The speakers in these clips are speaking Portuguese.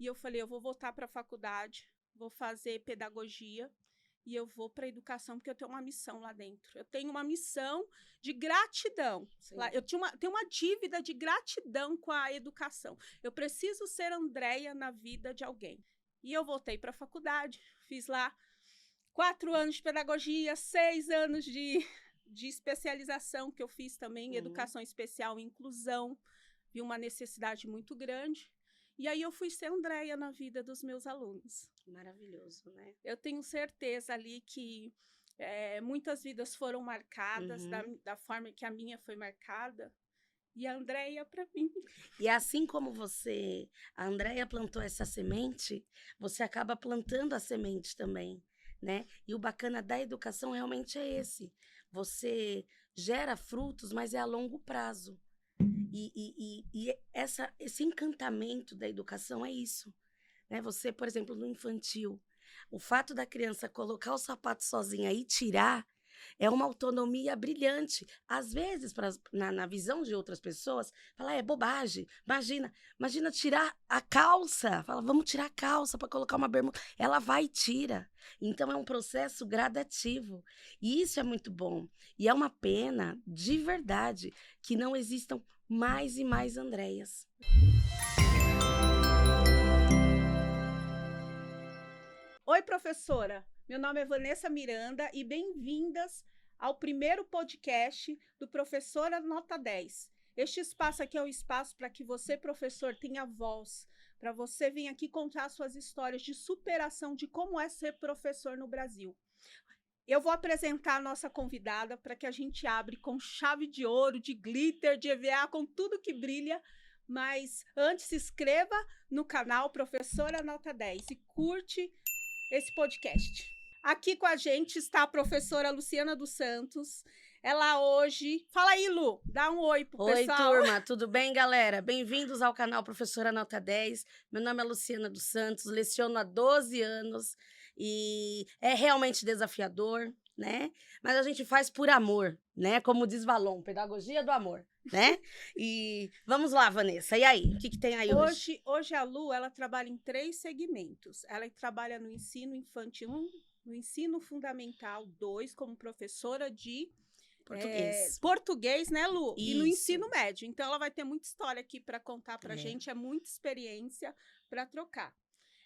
E eu falei, eu vou voltar para a faculdade, vou fazer pedagogia e eu vou para a educação, porque eu tenho uma missão lá dentro. Eu tenho uma missão de gratidão. Lá, tenho uma dívida de gratidão com a educação. Eu preciso ser Andréia na vida de alguém. E eu voltei para a faculdade, fiz lá 4 anos de pedagogia, 6 anos de especialização que eu fiz também, educação especial e inclusão. Vi uma necessidade muito grande. E aí eu fui ser Andréia na vida dos meus alunos. Maravilhoso, né? Eu tenho certeza ali que muitas vidas foram marcadas da forma que a minha foi marcada. E a Andréia para mim. E assim como a Andréia plantou essa semente, você acaba plantando a semente também, né? E o bacana da educação realmente é esse. Você gera frutos, mas é a longo prazo. E esse encantamento da educação é isso, né? Você, por exemplo, no infantil, o fato da criança colocar o sapato sozinha e tirar é uma autonomia brilhante. Às vezes, na visão de outras pessoas, fala, é bobagem. Imagina tirar a calça. Fala, vamos tirar a calça para colocar uma bermuda. Ela vai e tira. Então, é um processo gradativo. E isso é muito bom. E é uma pena, de verdade, que não existam mais e mais Andréias. Oi, professora. Meu nome é Vanessa Miranda e bem-vindas ao primeiro podcast do Professora Nota 10. Este espaço aqui é o espaço para que você, professor, tenha voz, para você vir aqui contar suas histórias de superação de como é ser professor no Brasil. Eu vou apresentar a nossa convidada para que a gente abre com chave de ouro, de glitter, de EVA, com tudo que brilha. Mas antes, se inscreva no canal Professora Nota 10 e curte esse podcast. Aqui com a gente está a professora Luciana dos Santos. Ela hoje... Fala aí, Lu. Dá um oi pro pessoal. Oi, turma. Tudo bem, galera? Bem-vindos ao canal Professora Nota 10. Meu nome é Luciana dos Santos, leciono há 12 anos e é realmente desafiador, né? Mas a gente faz por amor, né? Como diz Valon, pedagogia do amor, né? E vamos lá, Vanessa. E aí? O que tem aí hoje? Hoje a Lu, ela trabalha em 3 segmentos. Ela trabalha no ensino infantil 1, no ensino fundamental 2, como professora de português, né, Lu? Isso. E no ensino médio. Então, ela vai ter muita história aqui para contar para a gente, é muita experiência para trocar.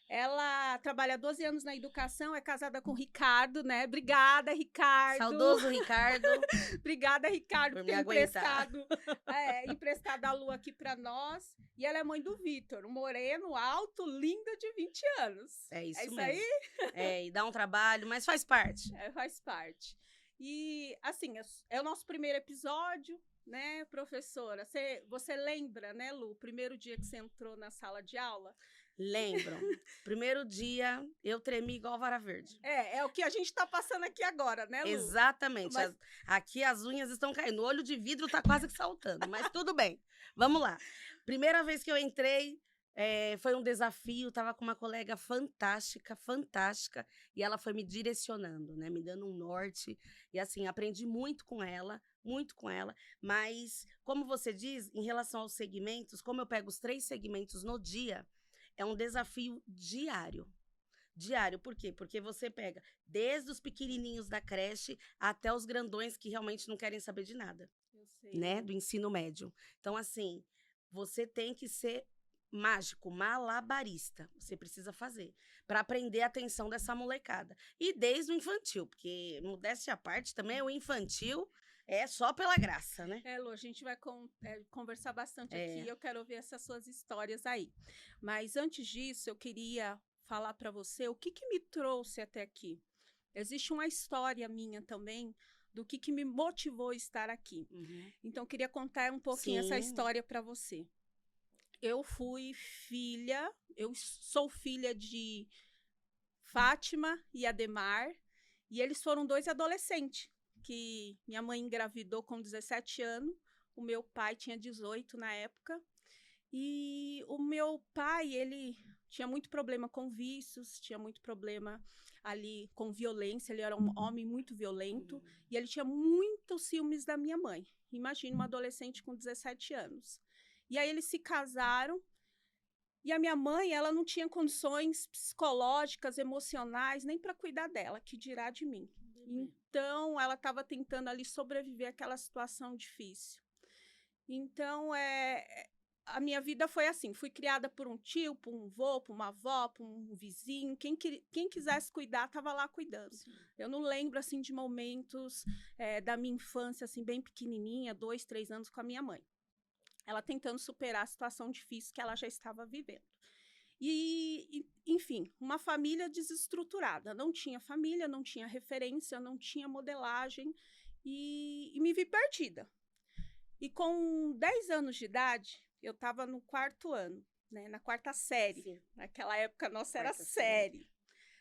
Ela trabalha 12 anos na educação, é casada com o Ricardo, né? Obrigada, Ricardo. Saudoso Ricardo. Obrigada, Ricardo, por por ter me aguentar. emprestado a Lu aqui para nós. E ela é mãe do Vitor, um moreno, alto, lindo de 20 anos. É isso mesmo. Aí? E dá um trabalho, mas faz parte. Faz parte. E, assim, é o nosso primeiro episódio, né, professora? Você lembra, né, Lu, o primeiro dia que você entrou na sala de aula? Lembram. Primeiro dia, eu tremi igual vara verde. É o que a gente está passando aqui agora, né, Lu? Exatamente. Mas... Aqui as unhas estão caindo. O olho de vidro está quase que saltando, mas tudo bem. Vamos lá. Primeira vez que eu entrei, foi um desafio. Estava com uma colega fantástica, e ela foi me direcionando, né? Me dando um norte. E assim, aprendi muito com ela, mas, como você diz, em relação aos segmentos, como eu pego os 3 segmentos no dia, é um desafio diário. Diário, por quê? Porque você pega desde os pequenininhos da creche até os grandões que realmente não querem saber de nada. Eu sei. Né? Do ensino médio. Então, assim, você tem que ser mágico, malabarista. Você precisa fazer para aprender a atenção dessa molecada. E desde o infantil, porque, modéstia à parte, também o infantil é só pela graça, né? Lu, a gente vai conversar bastante aqui. Eu quero ouvir essas suas histórias aí. Mas antes disso, eu queria falar para você o que me trouxe até aqui. Existe uma história minha também do que me motivou a estar aqui. Então, eu queria contar um pouquinho essa história para você. Eu sou filha de Fátima e Ademar, e eles foram 2 adolescentes, que minha mãe engravidou com 17 anos, o meu pai tinha 18 na época, e o meu pai, ele tinha muito problema com vícios, tinha muito problema ali com violência, ele era um homem muito violento, e ele tinha muitos ciúmes da minha mãe. Imagina uma adolescente com 17 anos. E aí eles se casaram, E a minha mãe, ela não tinha condições psicológicas, emocionais, nem para cuidar dela, que dirá de mim. Então, ela estava tentando ali sobreviver àquela situação difícil. Então, a minha vida foi assim, fui criada por um tio, por um vô, por uma avó, por um vizinho, quem quisesse cuidar, estava lá cuidando. Sim. Eu não lembro, assim, de momentos da minha infância, assim, bem pequenininha, 2, 3 anos com a minha mãe. Ela tentando superar a situação difícil que ela já estava vivendo. Enfim, uma família desestruturada. Não tinha família, não tinha referência, não tinha modelagem e me vi perdida. E com 10 anos de idade, eu estava no 4º ano, né, na 4ª série. Sim. Naquela época, nossa, era 4ª série.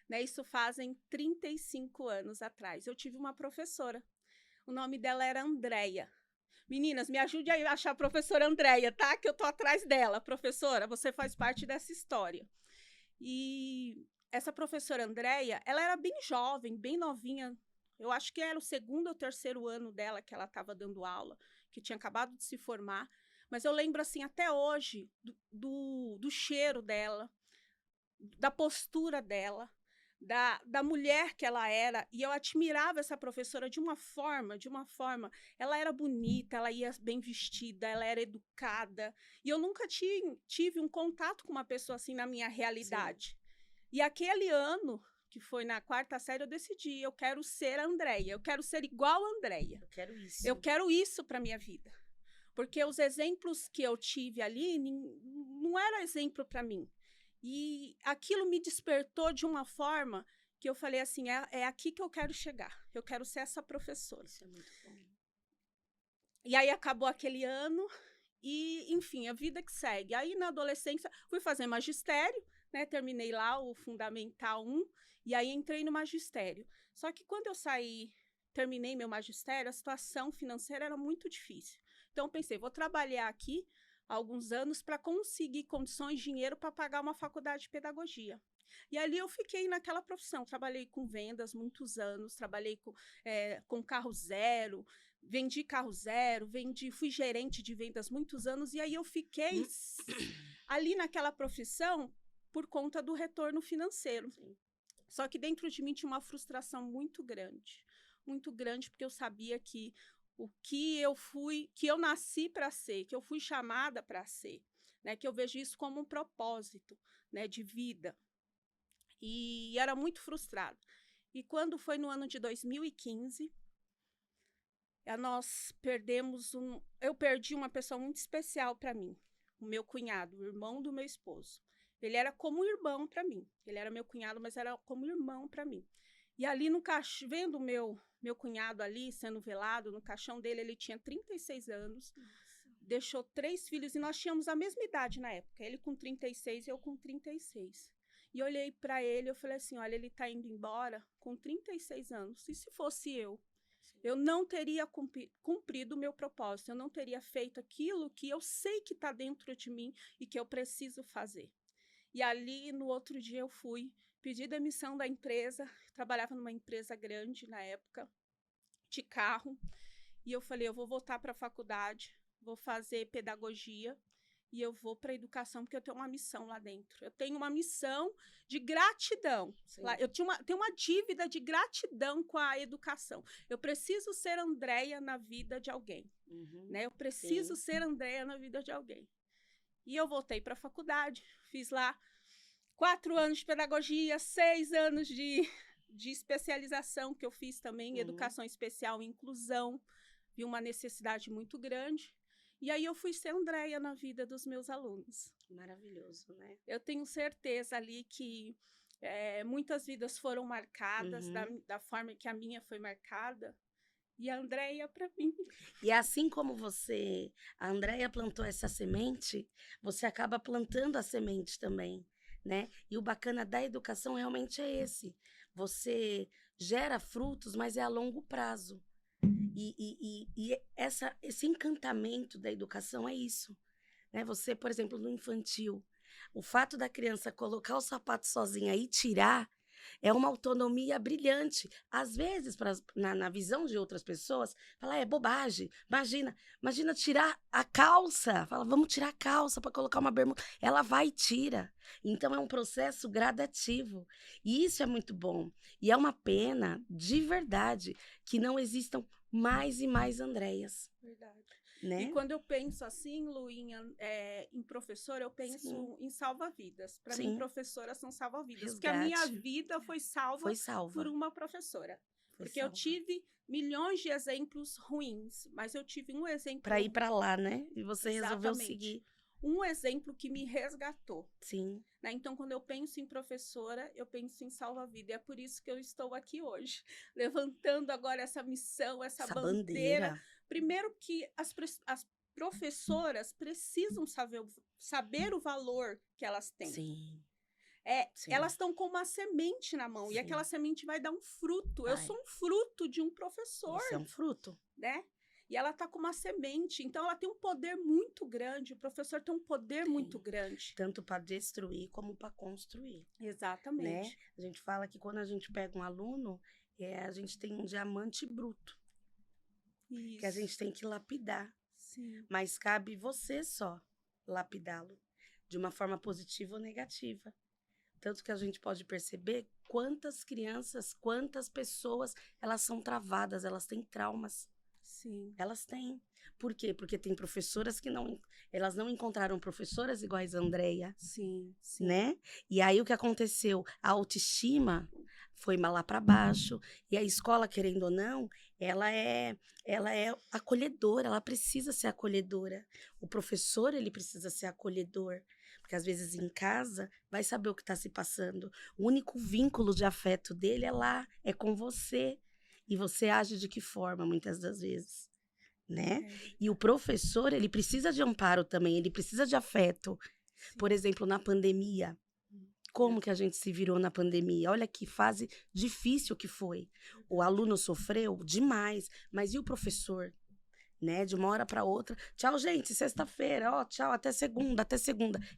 Né, isso fazem 35 anos atrás. Eu tive uma professora. O nome dela era Andréia. Meninas, me ajude a achar a professora Andréia, tá? Que eu tô atrás dela. Professora, você faz parte dessa história. E essa professora Andréia, ela era bem jovem, bem novinha. Eu acho que era o 2º ou 3º ano dela que ela estava dando aula, que tinha acabado de se formar. Mas eu lembro, assim, até hoje, do cheiro dela, da postura dela, da mulher que ela era, e eu admirava essa professora de uma forma, ela era bonita, ela ia bem vestida, ela era educada, e eu nunca tive um contato com uma pessoa assim na minha realidade. Sim. E aquele ano, que foi na 4ª série, eu decidi, eu quero ser a Andréia, eu quero ser igual a Andréia. Eu quero isso para minha vida. Porque os exemplos que eu tive ali não era exemplo para mim. E aquilo me despertou de uma forma que eu falei assim, é aqui que eu quero chegar. Eu quero ser essa professora. Isso é muito bom. E aí acabou aquele ano e, enfim, a vida que segue. Aí na adolescência fui fazer magistério, né? Terminei lá o Fundamental 1 e aí entrei no magistério. Só que quando eu terminei meu magistério, a situação financeira era muito difícil. Então eu pensei, vou trabalhar aqui alguns anos para conseguir condições, dinheiro para pagar uma faculdade de pedagogia. E ali eu fiquei naquela profissão, trabalhei com vendas muitos anos, trabalhei com carro zero, vendi carro zero, fui gerente de vendas muitos anos, e aí eu fiquei ali naquela profissão por conta do retorno financeiro. Sim. Só que dentro de mim tinha uma frustração muito grande, porque eu sabia que que eu nasci para ser, que eu fui chamada para ser, né? Que eu vejo isso como um propósito, né, de vida. E era muito frustrada. E quando foi no ano de 2015, eu perdi uma pessoa muito especial para mim, o meu cunhado, o irmão do meu esposo. Ele era como um irmão para mim. Ele era meu cunhado, mas era como irmão para mim. E ali no caixão, vendo meu cunhado ali sendo velado, no caixão dele, ele tinha 36 anos, deixou 3 filhos, e nós tínhamos a mesma idade na época, ele com 36 e eu com 36. E eu olhei para ele, eu falei assim, olha, ele está indo embora com 36 anos, e se fosse eu não teria cumprido o meu propósito, eu não teria feito aquilo que eu sei que está dentro de mim e que eu preciso fazer. E ali, no outro dia, eu fui pedir demissão da empresa, trabalhava numa empresa grande na época, de carro, e eu falei, eu vou voltar para a faculdade, vou fazer pedagogia, e eu vou para a educação, porque eu tenho uma missão lá dentro. Eu tenho uma missão de gratidão. Lá, tenho uma dívida de gratidão com a educação. Eu preciso ser Andréia na vida de alguém. Né? Eu preciso ser Andréia na vida de alguém. E eu voltei para a faculdade, fiz lá 4 anos de pedagogia, 6 anos de especialização que eu fiz também, educação especial e inclusão. Vi uma necessidade muito grande. E aí eu fui ser Andréia na vida dos meus alunos. Maravilhoso, né? Eu tenho certeza ali que muitas vidas foram marcadas da forma que a minha foi marcada. E a Andréia para mim. E assim como a Andréia plantou essa semente, você acaba plantando a semente também, né? E o bacana da educação realmente é esse. Você gera frutos, mas é a longo prazo. E esse encantamento da educação é isso, né? Você, por exemplo, no infantil, o fato da criança colocar o sapato sozinha e tirar, É uma autonomia brilhante. Às vezes, na visão de outras pessoas, fala, é bobagem. Imagina tirar a calça. Fala, vamos tirar a calça para colocar uma bermuda. Ela vai e tira. Então, é um processo gradativo. E isso é muito bom. E é uma pena, de verdade, que não existam mais e mais Andréias. Verdade. Né? E quando eu penso assim, Luinha, em professora, eu penso em salva-vidas. Para mim, professoras são salva-vidas. Porque a minha vida foi salva por uma professora. Porque eu tive milhões de exemplos ruins, mas eu tive um exemplo... Para ir para lá, né? E você resolveu seguir. Um exemplo que me resgatou. Sim. Né? Então, quando eu penso em professora, eu penso em salva-vida. E é por isso que eu estou aqui hoje, levantando agora essa missão, essa bandeira. Primeiro que as professoras precisam saber o valor que elas têm. Sim. Sim. Elas estão com uma semente na mão. Sim. E aquela semente vai dar um fruto. Eu sou um fruto de um professor. Você é um fruto. Né? E ela está com uma semente. Então, ela tem um poder muito grande. O professor tem um poder muito grande. Tanto para destruir como para construir. Exatamente. Né? A gente fala que quando a gente pega um aluno, a gente tem um diamante bruto. Isso. Que a gente tem que lapidar. Sim. Mas cabe você só lapidá-lo. De uma forma positiva ou negativa. Tanto que a gente pode perceber quantas crianças, quantas pessoas, elas são travadas, elas têm traumas. Sim. Elas têm. Por quê? Porque tem professoras que elas não encontraram professoras iguais a Andréia. Sim, sim. Né? E aí o que aconteceu? A autoestima foi lá para baixo. E a escola, querendo ou não, ela é acolhedora, ela precisa ser acolhedora. O professor, ele precisa ser acolhedor. Porque às vezes em casa vai saber o que está se passando. O único vínculo de afeto dele é lá, é com você. E você age de que forma, muitas das vezes, né? E o professor, ele precisa de amparo também, ele precisa de afeto. Sim. Por exemplo, na pandemia. Como que a gente se virou na pandemia? Olha que fase difícil que foi. O aluno sofreu demais, mas e o professor? Né? De uma hora para outra. Tchau, gente, sexta-feira. Ó, tchau, até segunda.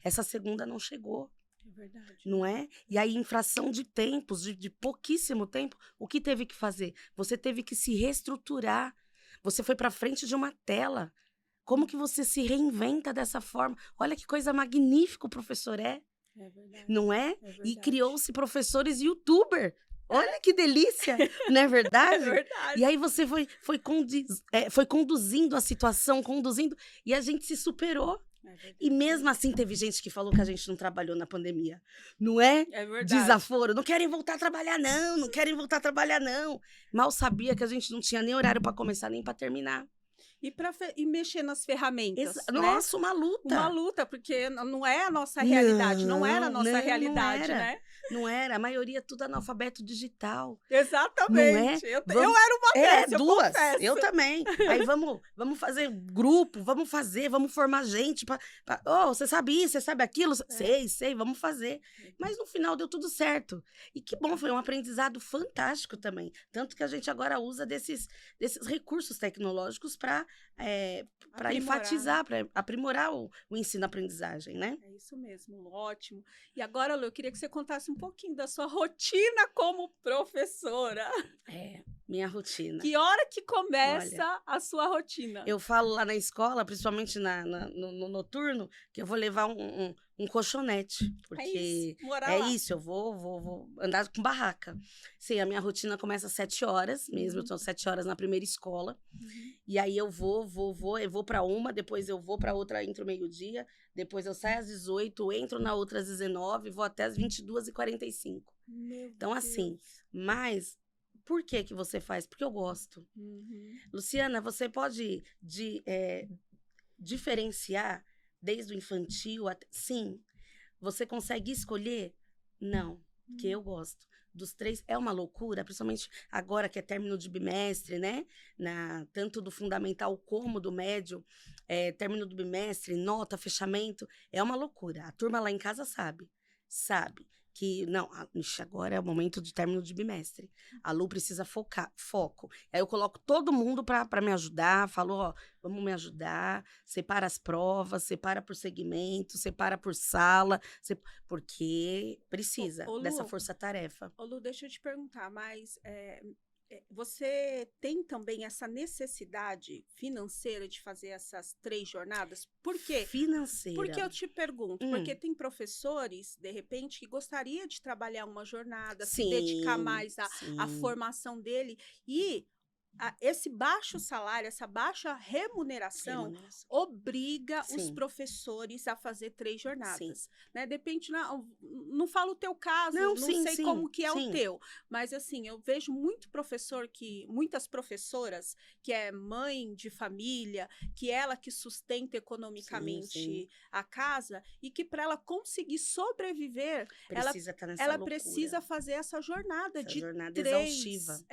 Essa segunda não chegou. É verdade. Não é? E aí, em fração de tempos, de pouquíssimo tempo, o que teve que fazer? Você teve que se reestruturar. Você foi para frente de uma tela. Como que você se reinventa dessa forma? Olha que coisa magnífica o professor é. É verdade. Não é? É verdade. E criou-se professores youtuber. Olha que delícia, não é verdade? É verdade. E aí você foi conduzindo a situação, e a gente se superou. E mesmo assim teve gente que falou que a gente não trabalhou na pandemia. Não é? É verdade. Desaforo. Não querem voltar a trabalhar, não. Não querem voltar a trabalhar, não. Mal sabia que a gente não tinha nem horário para começar, nem para terminar. E mexer nas ferramentas. Né? Nossa, uma luta. Uma luta, porque não é a nossa realidade. Não era a nossa realidade, não era. né? Não era. A maioria tudo analfabeto digital. Exatamente. Não é? Eu era uma dessas, duas. Eu confesso. Eu também. Aí vamos fazer grupo, vamos formar gente. Você sabe isso, você sabe aquilo? Sei, vamos fazer. Mas no final deu tudo certo. E que bom, foi um aprendizado fantástico também. Tanto que a gente agora usa desses recursos tecnológicos para enfatizar, para aprimorar o ensino-aprendizagem, né? É isso mesmo, ótimo. E agora, Lu, eu queria que você contasse um pouquinho da sua rotina como professora. Minha rotina. Que hora que começa a sua rotina? Eu falo lá na escola, principalmente no noturno, que eu vou levar um colchonete, porque isso, eu vou andar com barraca. Sim, a minha rotina começa às 7 horas, mesmo, eu estou 7 horas na primeira escola, e aí eu vou para uma, depois eu vou para outra, entro meio-dia, depois eu saio às 18, entro na outra às 19, vou até às 22h45. Então, assim, mas... Por que você faz? Porque eu gosto. Luciana, você pode diferenciar desde o infantil até... Sim. Você consegue escolher? Não. Porque eu gosto. Dos 3, é uma loucura, principalmente agora que é término de bimestre, né? Tanto do fundamental como do médio. Término do bimestre, nota, fechamento. É uma loucura. A turma lá em casa sabe. sabe que, não, ixi, agora é o momento de término de bimestre. A Lu precisa foco. Aí eu coloco todo mundo pra me ajudar, falo, ó, vamos me ajudar, separa as provas, separa por segmento, separa por sala, porque precisa Ô, dessa Lu, força-tarefa. Ô, Lu, deixa eu te perguntar, mas você tem também essa necessidade financeira de fazer essas 3 jornadas? Por quê? Financeira. Porque eu te pergunto, porque tem professores, de repente, que gostaria de trabalhar uma jornada, se dedicar mais à formação dele, e esse baixo salário, essa baixa remuneração obriga os Sim. professores a fazer 3 jornadas. Sim. Né? Depende, não falo o teu caso, Não, não sim, sei sim, como que é sim. o teu, mas assim, eu vejo muitas professoras que é mãe de família, que ela que sustenta economicamente a casa, e que para ela conseguir sobreviver, ela precisa fazer essa jornada de jornada 3, exaustiva.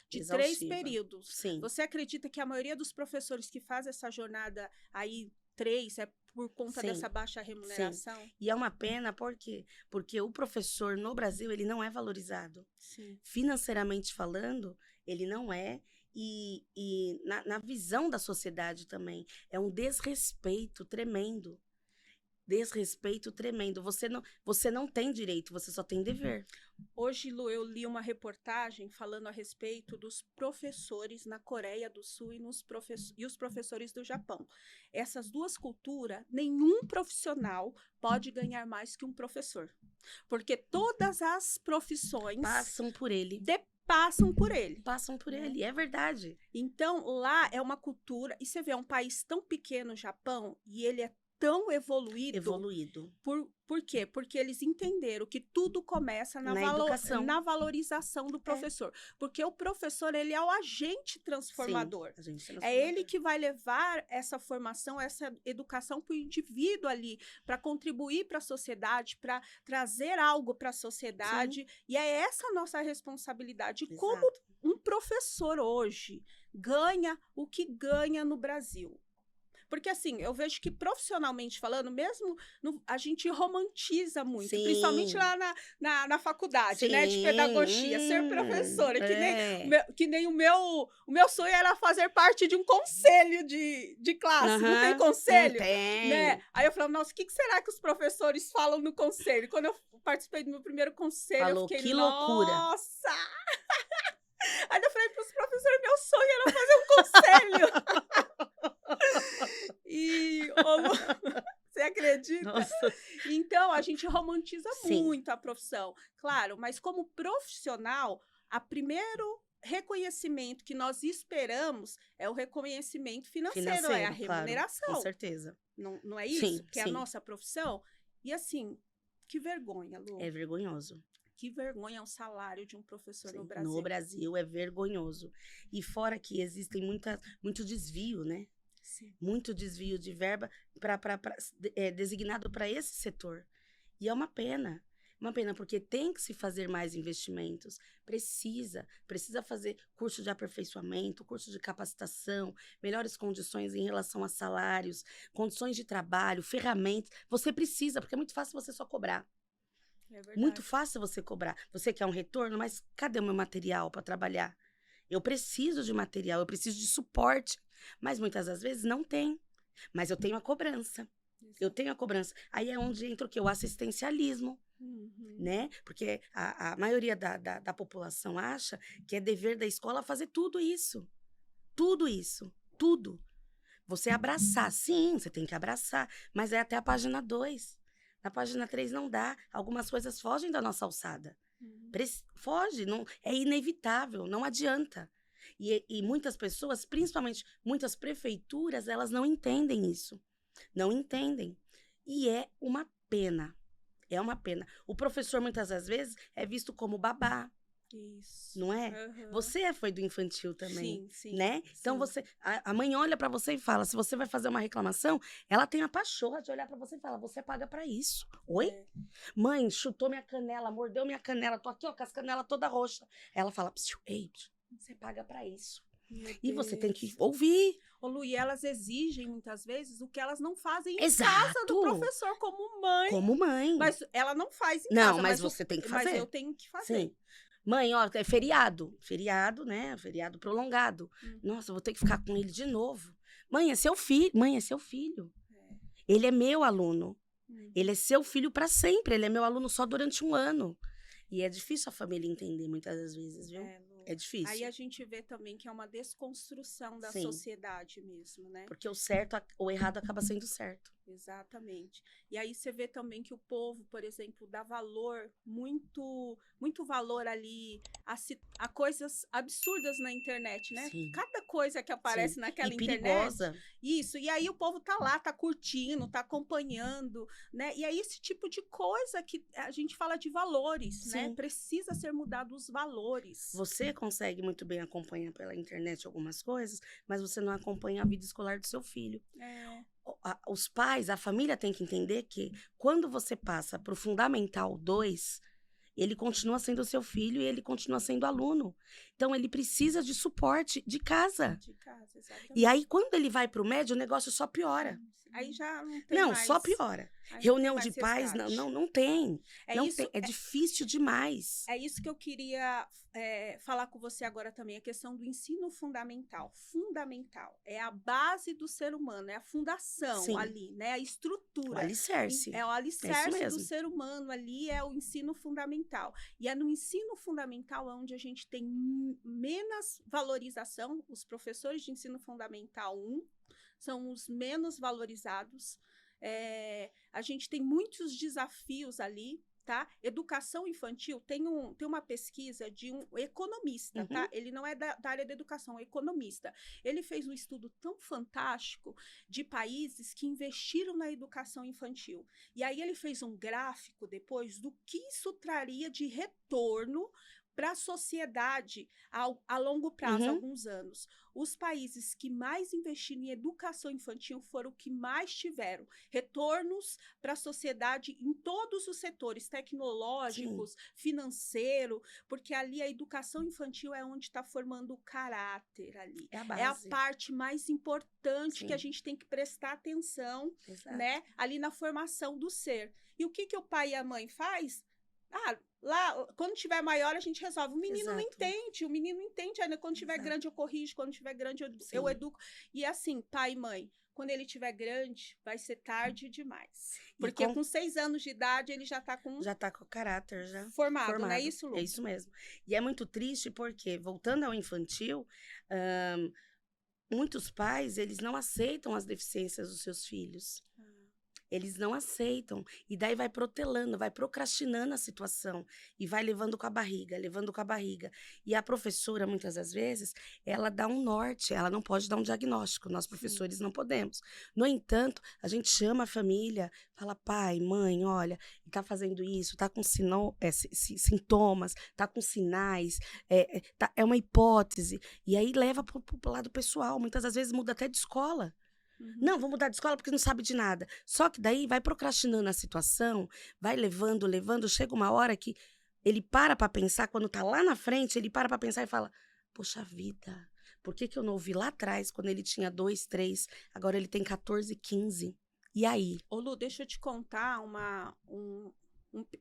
De 3 períodos. Sim. Você acredita que a maioria dos professores que faz essa jornada aí 3 é por conta dessa baixa remuneração? Sim. E é uma pena, por quê? Porque o professor no Brasil, ele não é valorizado. Sim. Financeiramente falando, ele não é. E na visão da sociedade também. É um desrespeito tremendo. Desrespeito tremendo. Você não tem direito, você só tem dever. Hoje, Lu, eu li uma reportagem falando a respeito dos professores na Coreia do Sul e os professores do Japão. Essas 2 culturas, nenhum profissional pode ganhar mais que um professor. Porque todas as profissões passam por ele. Passam por ele. Passam por ele, é verdade. Então, lá é uma cultura, e você vê, é um país tão pequeno, o Japão, e ele é tão evoluído. Por quê? Porque eles entenderam que tudo começa educação, na valorização do professor. Porque o professor, ele é o agente transformador. Sim, é ele que vai levar essa formação, essa educação para o indivíduo ali, para contribuir para a sociedade, para trazer algo para a sociedade. Sim. E é essa a nossa responsabilidade. Exato. Como um professor hoje ganha o que ganha no Brasil. Porque, assim, eu vejo que profissionalmente falando, mesmo a gente romantiza muito, sim, principalmente lá na faculdade, né, de pedagogia, ser professora, que nem o meu sonho era fazer parte de um conselho de classe, não tem conselho? Não tem. Né? Aí eu falava, nossa, o que será que os professores falam no conselho? Quando eu participei do meu primeiro conselho, eu fiquei, que loucura. Nossa! Aí eu falei para os professores, meu sonho era fazer um conselho. E, você acredita? Nossa. Então, a gente romantiza muito a profissão. Claro, mas como profissional, o primeiro reconhecimento que nós esperamos é o reconhecimento financeiro, é a remuneração. Claro, com certeza. Não é isso? Que é a nossa profissão? E assim, que vergonha, Lu. É vergonhoso. Que vergonha o salário de um professor no Brasil. No Brasil é vergonhoso. E fora que existem muito desvio, né? Sim. Muito desvio de verba designado para esse setor. E é uma pena. Uma pena, porque tem que se fazer mais investimentos. Precisa fazer curso de aperfeiçoamento, curso de capacitação, melhores condições em relação a salários, condições de trabalho, ferramentas. Você precisa, porque é muito fácil você só cobrar. É verdade. Muito fácil você cobrar. Você quer um retorno, mas cadê o meu material para trabalhar? Eu preciso de material, eu preciso de suporte. Mas muitas das vezes não tem. Mas eu tenho a cobrança. Eu tenho a cobrança. Aí é onde entra o quê? O assistencialismo. Né? Porque a maioria da população acha que é dever da escola fazer tudo isso. Tudo isso. Tudo. Você abraçar. Sim, você tem que abraçar. Mas é até a página 2. Na página 3 não dá. Algumas coisas fogem da nossa alçada. Foge. Não, é inevitável. Não adianta. E muitas pessoas, principalmente muitas prefeituras, elas não entendem isso. Não entendem. E é uma pena. É uma pena. O professor, muitas das vezes, é visto como babá. Isso. Não é? Você foi do infantil também, sim, né? Sim. Então, a mãe olha pra você e fala, se você vai fazer uma reclamação, ela tem a pachorra de olhar pra você e falar, você paga pra isso. Oi? Mãe, chutou minha canela, mordeu minha canela, tô aqui, ó, com as canelas toda roxa. Ela fala, ei, você paga pra isso. Meu E você tem que Deus. ouvir. Ô, Lu, e elas exigem muitas vezes o que elas não fazem em Exato. casa do professor como mãe. Como mãe. Mas ela não faz em Não, casa. mas você tem que Mas fazer. eu tenho que fazer. Sim. Mãe, ó, é feriado. Feriado, né? Feriado prolongado. Nossa, eu vou ter que ficar com ele de novo. Mãe, é seu filho. Mãe, é seu filho. Ele é meu aluno. Ele é seu filho para sempre. Ele é meu aluno só durante 1 ano. E é difícil a família entender muitas das vezes, viu? Lu. É difícil. Aí a gente vê também que é uma desconstrução da sociedade mesmo, né? Porque o certo, o errado acaba sendo certo. Exatamente. E aí você vê também que o povo, por exemplo, dá valor, muito valor ali a coisas absurdas na internet, né? Sim. Cada coisa que aparece naquela internet. Perigosa. Isso. E aí o povo tá lá, tá curtindo, tá acompanhando, né? E aí esse tipo de coisa que a gente fala de valores, né? Precisa ser mudado os valores. Você consegue muito bem acompanhar pela internet algumas coisas, mas você não acompanha a vida escolar do seu filho. Os pais, a família tem que entender que quando você passa para o Fundamental 2, ele continua sendo seu filho e ele continua sendo aluno. Então, ele precisa de suporte de casa. De casa, exatamente. E aí, quando ele vai para o médio, o negócio só piora. Aí já não tem mais... Só piora. Reunião de pais, não tem. É difícil demais. É isso que eu queria falar com você agora também, a questão do ensino fundamental. Fundamental. É a base do ser humano, é a fundação ali, né? A estrutura. O alicerce. É o alicerce do ser humano ali, é o ensino fundamental. E é no ensino fundamental onde a gente tem menos valorização. Os professores de ensino fundamental 1 são os menos valorizados. A gente tem muitos desafios ali, tá? Educação infantil, tem uma pesquisa de um economista, tá? Ele não é da área da educação, é um economista. Ele fez um estudo tão fantástico de países que investiram na educação infantil. E aí ele fez um gráfico depois do que isso traria de retorno para a sociedade a longo prazo, alguns anos. Os países que mais investiram em educação infantil foram os que mais tiveram retornos para a sociedade em todos os setores, tecnológicos, financeiro, porque ali a educação infantil é onde está formando o caráter ali. É a base. É a parte mais importante que a gente tem que prestar atenção, né? Ali na formação do ser. E o que o pai e a mãe faz? Lá, quando tiver maior, a gente resolve. O menino não entende, ainda quando tiver grande eu corrijo, quando tiver grande eu educo. E assim, pai e mãe, quando ele tiver grande, vai ser tarde demais. Porque com 6 anos de idade, ele já tá com o caráter formado, não é isso, Lu? É isso mesmo. E é muito triste porque, voltando ao infantil, muitos pais, eles não aceitam as deficiências dos seus filhos. Eles não aceitam. E daí vai protelando, vai procrastinando a situação. E vai levando com a barriga, levando com a barriga. E a professora, muitas das vezes, ela dá um norte. Ela não pode dar um diagnóstico. Nós, professores, não podemos. No entanto, a gente chama a família, fala, pai, mãe, olha, tá fazendo isso, tá com sintomas, tá com sinais, é uma hipótese. E aí leva pro lado pessoal. Muitas das vezes muda até de escola. Não, vou mudar de escola porque não sabe de nada. Só que daí vai procrastinando a situação, vai levando, chega uma hora que ele para pensar, quando tá lá na frente, ele para pensar e fala, poxa vida, por que eu não ouvi lá atrás, quando ele tinha 2, 3, agora ele tem 14, 15? E aí? Ô Lu, deixa eu te contar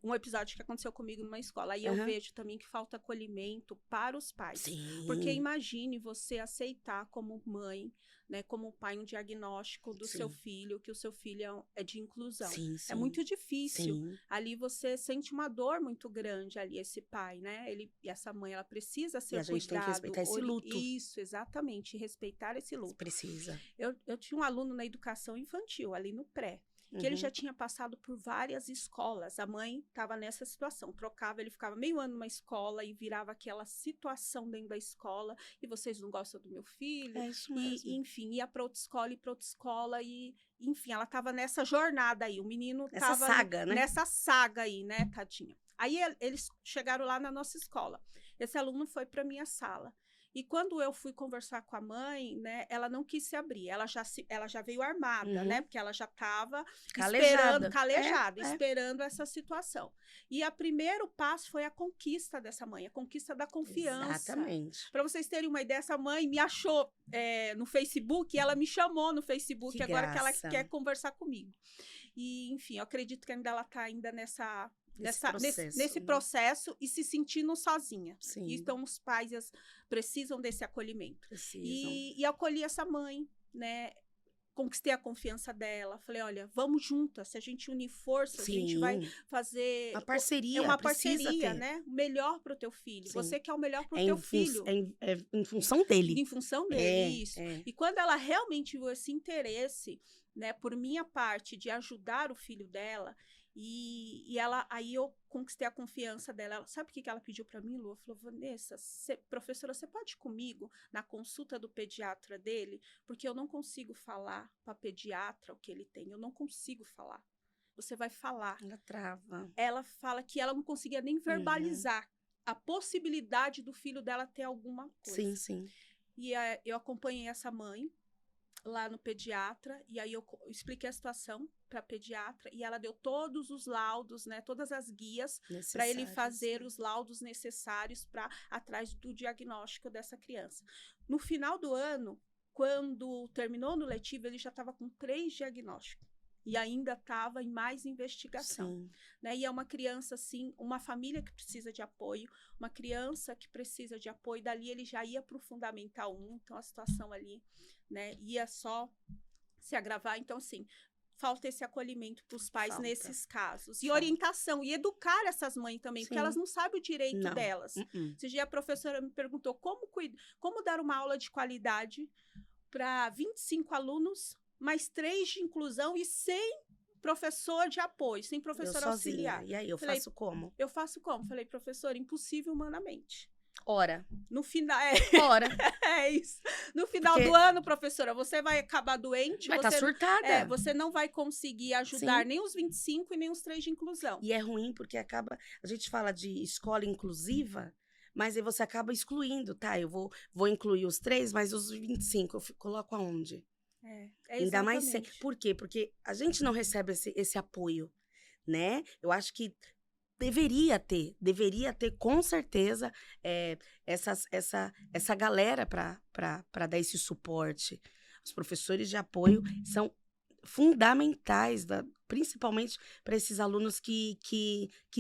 um episódio que aconteceu comigo numa escola. Aí eu vejo também que falta acolhimento para os pais. Porque imagine você aceitar como mãe, né, como pai, um diagnóstico do seu filho, que o seu filho é de inclusão. É muito difícil. Ali você sente uma dor muito grande ali, esse pai, né? E essa mãe, ela precisa ser cuidada. A gente tem que respeitar esse luto. Isso, exatamente, respeitar esse luto. Precisa. Eu tinha um aluno na educação infantil, ali no pré, que ele já tinha passado por várias escolas. A mãe estava nessa situação, trocava, ele ficava meio ano numa escola e virava aquela situação dentro da escola, e vocês não gostam do meu filho? É isso mesmo. E enfim, ia para outra escola, e enfim, ela estava nessa jornada aí, o menino estava nessa saga aí, né, tadinha. Aí eles chegaram lá na nossa escola, esse aluno foi para minha sala, E quando eu fui conversar com a mãe, né, ela não quis se abrir. Ela já veio armada, né? Porque ela já estava esperando, calejada, esperando essa situação. E o primeiro passo foi a conquista dessa mãe, a conquista da confiança. Exatamente. Para vocês terem uma ideia, essa mãe me achou no Facebook, e ela me chamou no Facebook Que agora que ela graça. quer conversar comigo. E, enfim, eu acredito que ainda ela está ainda nesse processo e se sentindo sozinha. Sim. Então, os pais precisam desse acolhimento. Precisam. E acolhi essa mãe, né? Conquistei a confiança dela. Falei, olha, vamos juntas. Se a gente unir forças, a gente vai fazer... Uma parceria. É uma parceria, né? O melhor para o teu filho. Sim. Você quer o melhor para o teu filho. É em função dele. Em função dele, isso. E quando ela realmente viu esse interesse, né, por minha parte, de ajudar o filho dela, aí eu conquistei a confiança dela. Sabe o que ela pediu para mim, Lu? Ela falou, Vanessa, professora, você pode ir comigo na consulta do pediatra dele? Porque eu não consigo falar para pediatra o que ele tem. Eu não consigo falar. Você vai falar. Ela trava. Ela fala que ela não conseguia nem verbalizar a possibilidade do filho dela ter alguma coisa. Sim, sim. E eu acompanhei essa mãe lá no pediatra, e aí eu expliquei a situação para a pediatra, e ela deu todos os laudos, né, todas as guias para ele fazer os laudos necessários para atrás do diagnóstico dessa criança. No final do ano, quando terminou no letivo, ele já estava com 3 diagnósticos. E ainda estava em mais investigação. Né? E é uma criança, assim, uma família que precisa de apoio, uma criança que precisa de apoio. Dali ele já ia para o Fundamental 1, então a situação ali, né, ia só se agravar. Então, assim, falta esse acolhimento para os pais nesses casos. E orientação, e educar essas mães também, porque elas não sabem o direito delas. Esse dia a professora me perguntou como dar uma aula de qualidade para 25 alunos, mais 3 de inclusão e sem professor de apoio, sem professor auxiliar. E aí, eu faço como? Eu faço como? Falei, professor, impossível humanamente. Ora. No final, Ora. É isso. No final do ano, professora, você vai acabar doente. Vai estar surtada. Você não vai conseguir ajudar nem os 25 e nem os 3 de inclusão. E é ruim porque acaba... A gente fala de escola inclusiva, mas aí você acaba excluindo, tá? Eu vou incluir os 3, mas os 25 eu coloco aonde? Ainda mais sem. Por quê? Porque a gente não recebe esse apoio, né? Eu acho que deveria ter com certeza essa galera para dar esse suporte. Os professores de apoio são fundamentais, principalmente para esses alunos que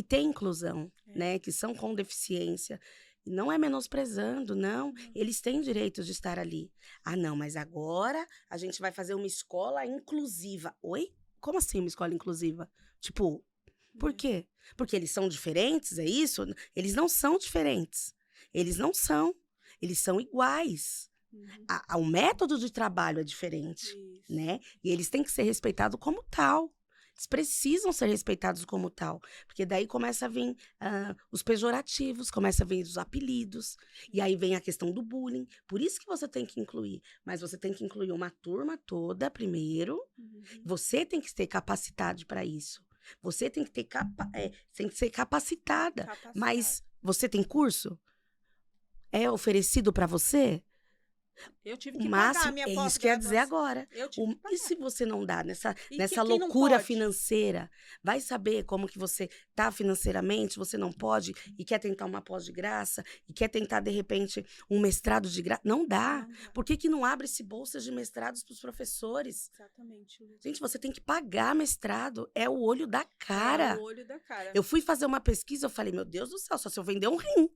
têm inclusão, né? Que são com deficiência. Não é menosprezando, não. Eles têm direito de estar ali. Ah, não, mas agora a gente vai fazer uma escola inclusiva. Oi? Como assim uma escola inclusiva? Tipo, por quê? Porque eles são diferentes, é isso? Eles não são diferentes. Eles não são. Eles são iguais. O método de trabalho é diferente, né? E eles têm que ser respeitados como tal. Eles precisam ser respeitados como tal, porque daí começa a vir os pejorativos, começa a vir os apelidos, e aí vem a questão do bullying. Por isso que você tem que incluir, mas você tem que incluir uma turma toda primeiro, você tem que ter capacidade para isso. Você tem que tem que ser capacitada. Mas você tem curso? É oferecido para você? Eu tive que pagar a minha pós-graduação. É isso que eu ia dizer agora. E se você não dá nessa loucura financeira, vai saber como que você tá financeiramente, você não pode e quer tentar uma pós de graça e quer tentar, de repente, um mestrado de graça. Não dá. Por que não abre-se bolsas de mestrados para os professores? Exatamente. Gente, você tem que pagar mestrado. É o olho da cara. É o olho da cara. Eu fui fazer uma pesquisa, eu falei, meu Deus do céu, só se eu vender um rim.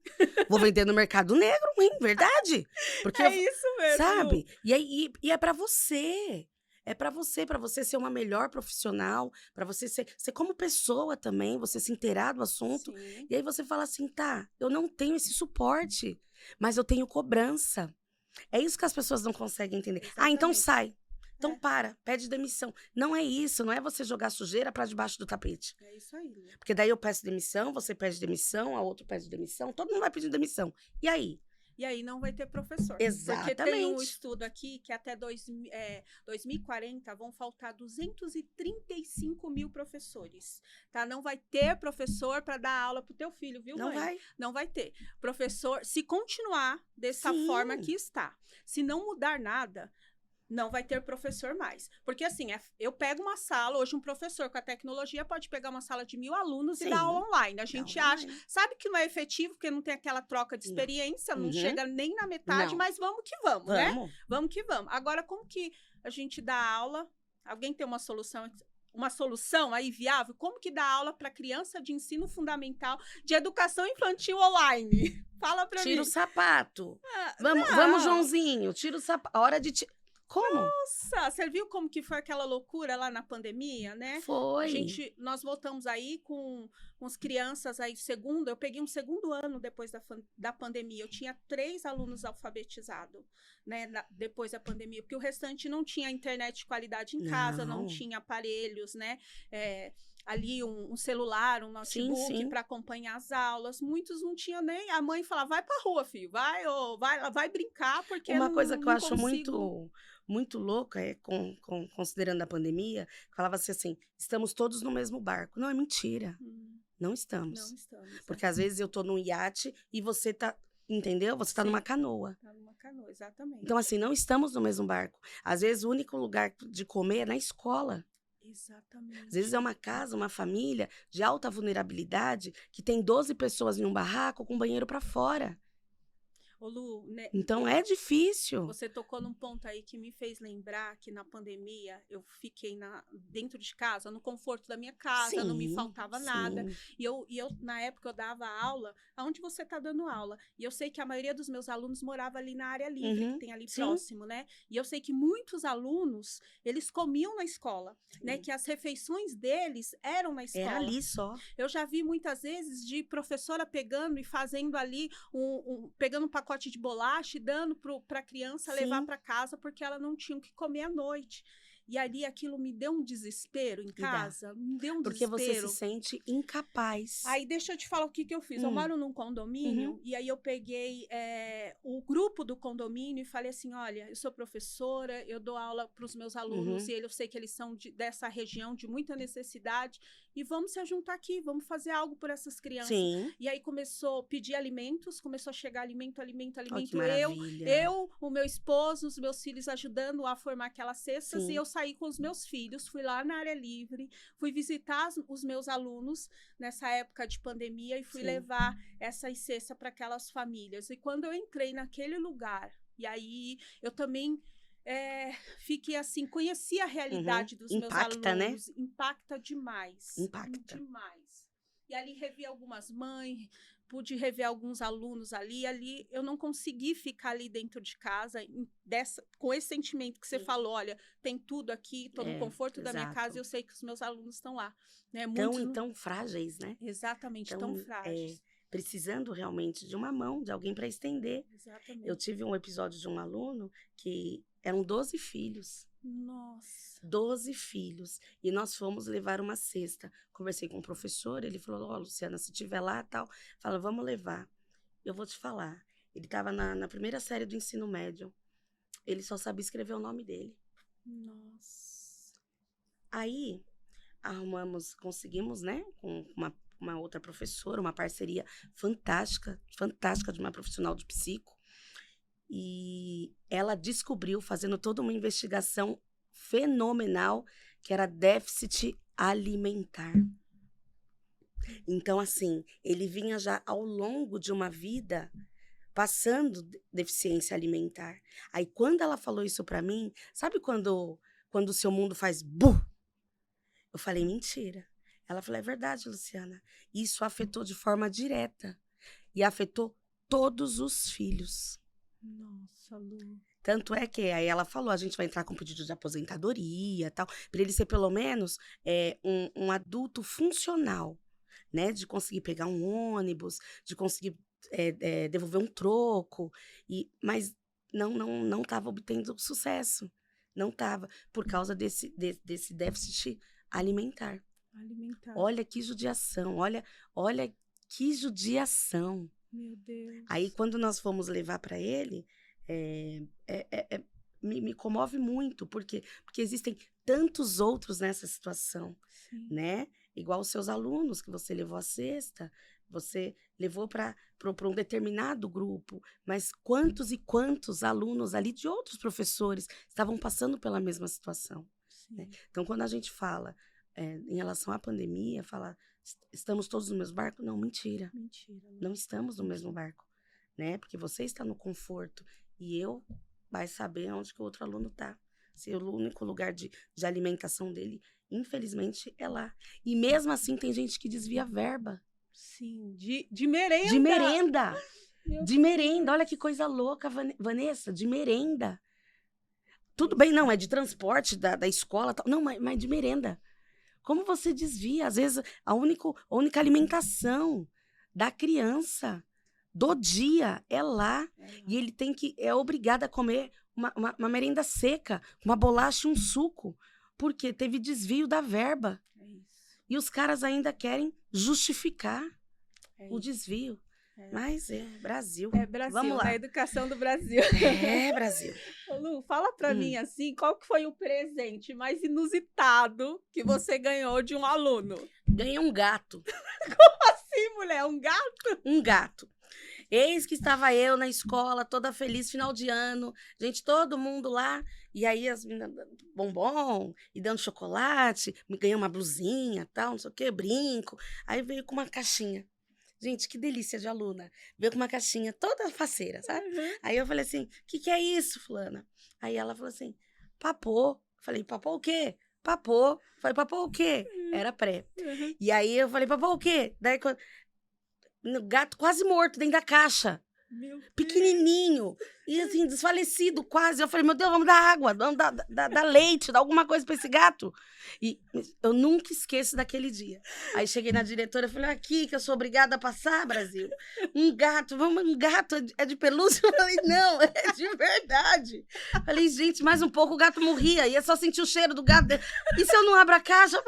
Vou vender no mercado negro um rim, verdade? Porque isso mesmo. Sabe? E é pra você. É pra você ser uma melhor profissional, pra você ser como pessoa também, você se inteirar do assunto. Sim. E aí você fala assim, tá, eu não tenho esse suporte, mas eu tenho cobrança. É isso que as pessoas não conseguem entender. Exatamente. Ah, então sai. Então pede demissão. Não é isso, não é você jogar sujeira pra debaixo do tapete. É isso aí. Porque daí eu peço demissão, você pede demissão, a outro pede demissão, todo mundo vai pedir demissão. E aí? E aí não vai ter professor. Porque tem um Exatamente. estudo aqui que até 2040 vão faltar 235 mil professores, tá? Não vai ter professor para dar aula pro teu filho, viu, Não mãe? vai. Não vai ter. Professor, se continuar dessa forma que está, se não mudar nada, não vai ter professor mais. Porque, assim, eu pego uma sala, hoje um professor com a tecnologia pode pegar uma sala de 1.000 alunos e dar aula online. A gente acha, sabe que não é efetivo, porque não tem aquela troca de experiência, não chega nem na metade, mas vamos que vamos, né? Vamos que vamos. Agora, como que a gente dá aula? Alguém tem uma solução aí viável? Como que dá aula para criança de ensino fundamental, de educação infantil online? Fala para mim. Tira o sapato. Vamos, Joãozinho, tira o sapato. A hora de Como? Nossa, você viu como que foi aquela loucura lá na pandemia, né? Foi. Nós voltamos aí com as crianças aí, eu peguei um segundo ano depois da pandemia. Eu tinha 3 alunos alfabetizados, né, depois da pandemia, porque o restante não tinha internet de qualidade em casa, não tinha aparelhos, né? Ali um celular, um notebook para acompanhar as aulas. Muitos não tinham nem. A mãe falava, vai pra rua, filho, vai brincar, porque uma coisa que eu acho muito louca é, considerando a pandemia, falava assim, estamos todos no mesmo barco. Não, é mentira. Não estamos. Não estamos. Porque às vezes eu tô num iate e você tá, entendeu? Você tá numa canoa. Tá numa canoa, exatamente. Então, assim, não estamos no mesmo barco. Às vezes o único lugar de comer é na escola. Exatamente. Às vezes é uma casa, uma família de alta vulnerabilidade que tem 12 pessoas em um barraco com banheiro para fora. Ô, Lu, né, então é difícil. Você tocou num ponto aí que me fez lembrar que na pandemia eu fiquei dentro de casa, no conforto da minha casa, não me faltava nada. E eu, na época, eu dava aula aonde você está dando aula. E eu sei que a maioria dos meus alunos morava ali na área livre, que tem ali próximo, né? E eu sei que muitos alunos, eles comiam na escola, né? Que as refeições deles eram na escola. Era ali só. Eu já vi muitas vezes de professora pegando e fazendo ali, pegando um pacote de bolacha e dando para a criança levar para casa, porque ela não tinha o que comer à noite. E ali aquilo me deu um desespero em casa. Me deu um porque desespero. Você se sente incapaz. Aí deixa eu te falar o que eu fiz. Eu moro num condomínio e aí eu peguei o grupo do condomínio e falei assim, olha, eu sou professora, eu dou aula para os meus alunos e eu sei que eles são dessa região de muita necessidade e vamos se juntar aqui, vamos fazer algo por essas crianças. E aí começou a pedir alimentos, começou a chegar alimento. Eu, o meu esposo, os meus filhos ajudando a formar aquelas cestas e eu saí com os meus filhos, fui lá na área livre, fui visitar os meus alunos nessa época de pandemia e fui levar essas cestas para aquelas famílias. E quando eu entrei naquele lugar, e aí eu também fiquei assim, conheci a realidade dos meus alunos. Né? Impacta demais. Impacta. Demais. E ali revi algumas mães, pude rever alguns alunos ali eu não consegui ficar ali dentro de casa com esse sentimento que você falou, olha, tem tudo aqui, estou no conforto da minha casa e eu sei que os meus alunos estão lá. Né? Tão frágeis, né? Exatamente, tão frágeis. Precisando realmente de uma mão, de alguém para estender. Exatamente. Eu tive um episódio de um aluno que eram 12 filhos. Nossa. 12 filhos. E nós fomos levar uma cesta. Conversei com o professor, ele falou, Luciana, se tiver lá, tal, fala, vamos levar. Eu vou te falar, ele estava na primeira série do ensino médio. Ele só sabia escrever o nome dele. Nossa. Aí, conseguimos, né, com uma outra professora, uma parceria fantástica de uma profissional de psico. E ela descobriu, fazendo toda uma investigação fenomenal, que era déficit alimentar. Então, assim, ele vinha já ao longo de uma vida passando deficiência alimentar. Aí, quando ela falou isso pra mim, sabe quando o seu mundo faz bu? Eu falei, mentira. Ela falou, é verdade, Luciana. Isso afetou de forma direta. E afetou todos os filhos. Nossa, Lu. Tanto é que aí ela falou, a gente vai entrar com pedido de aposentadoria e tal, para ele ser pelo menos um adulto funcional, né? De conseguir pegar um ônibus, de conseguir devolver um troco. Mas não estava obtendo sucesso. Não estava, por causa desse déficit alimentar. Olha que judiação, olha que judiação. Meu Deus. Aí, quando nós fomos levar para ele, me comove muito, porque existem tantos outros nessa situação, Sim. né? Igual os seus alunos que você levou à cesta, você levou para um determinado grupo, mas quantos e quantos alunos ali de outros professores estavam passando pela mesma situação, né? Então, quando a gente fala em relação à pandemia, fala, estamos todos no mesmo barco? Não, mentira. Mentira. Não estamos no mesmo barco, né? Porque você está no conforto e eu vai saber onde que o outro aluno está. Se o único lugar de alimentação dele, infelizmente, é lá. E mesmo assim tem gente que desvia a verba. Sim, de merenda. De merenda. Meu De merenda. Olha que coisa louca, Vanessa. De merenda. Tudo bem, não, é de transporte da escola. Tal. Não, mas de merenda. Como você desvia? Às vezes, a única alimentação da criança do dia é lá. E ele é obrigado a comer uma merenda seca, uma bolacha e um suco. Porque teve desvio da verba. É isso. E os caras ainda querem justificar o desvio. Mas Brasil. É Brasil, Vamos lá. Na educação do Brasil. É, Brasil. Ô, Lu, fala pra mim, assim, qual que foi o presente mais inusitado que você ganhou de um aluno? Ganhei um gato. Como assim, mulher? Um gato? Um gato. Eis que estava eu na escola, toda feliz, final de ano. Gente, todo mundo lá. E aí as meninas dando bombom e dando chocolate. Me ganhei uma blusinha, tal, não sei o quê, brinco. Aí veio com uma caixinha. Gente, que delícia de aluna. Veio com uma caixinha toda faceira, sabe? Aí eu falei assim, o que é isso, fulana? Aí ela falou assim, papô. Falei, papô o quê? Papô. Falei, papô o quê? Era pré. E aí eu falei, papô o quê? Daí quando... O gato quase morto dentro da caixa. Pequenininho. E assim, desfalecido quase. Eu falei, meu Deus, vamos dar água, vamos dar leite, dar alguma coisa pra esse gato. E eu nunca esqueço daquele dia. Aí cheguei na diretora e falei, aqui que eu sou obrigada a passar, Brasil. Um gato é de pelúcia? Eu falei, não, é de verdade. Falei, gente, mais um pouco o gato morria. Ia só sentir o cheiro do gato. E se eu não abro a caixa?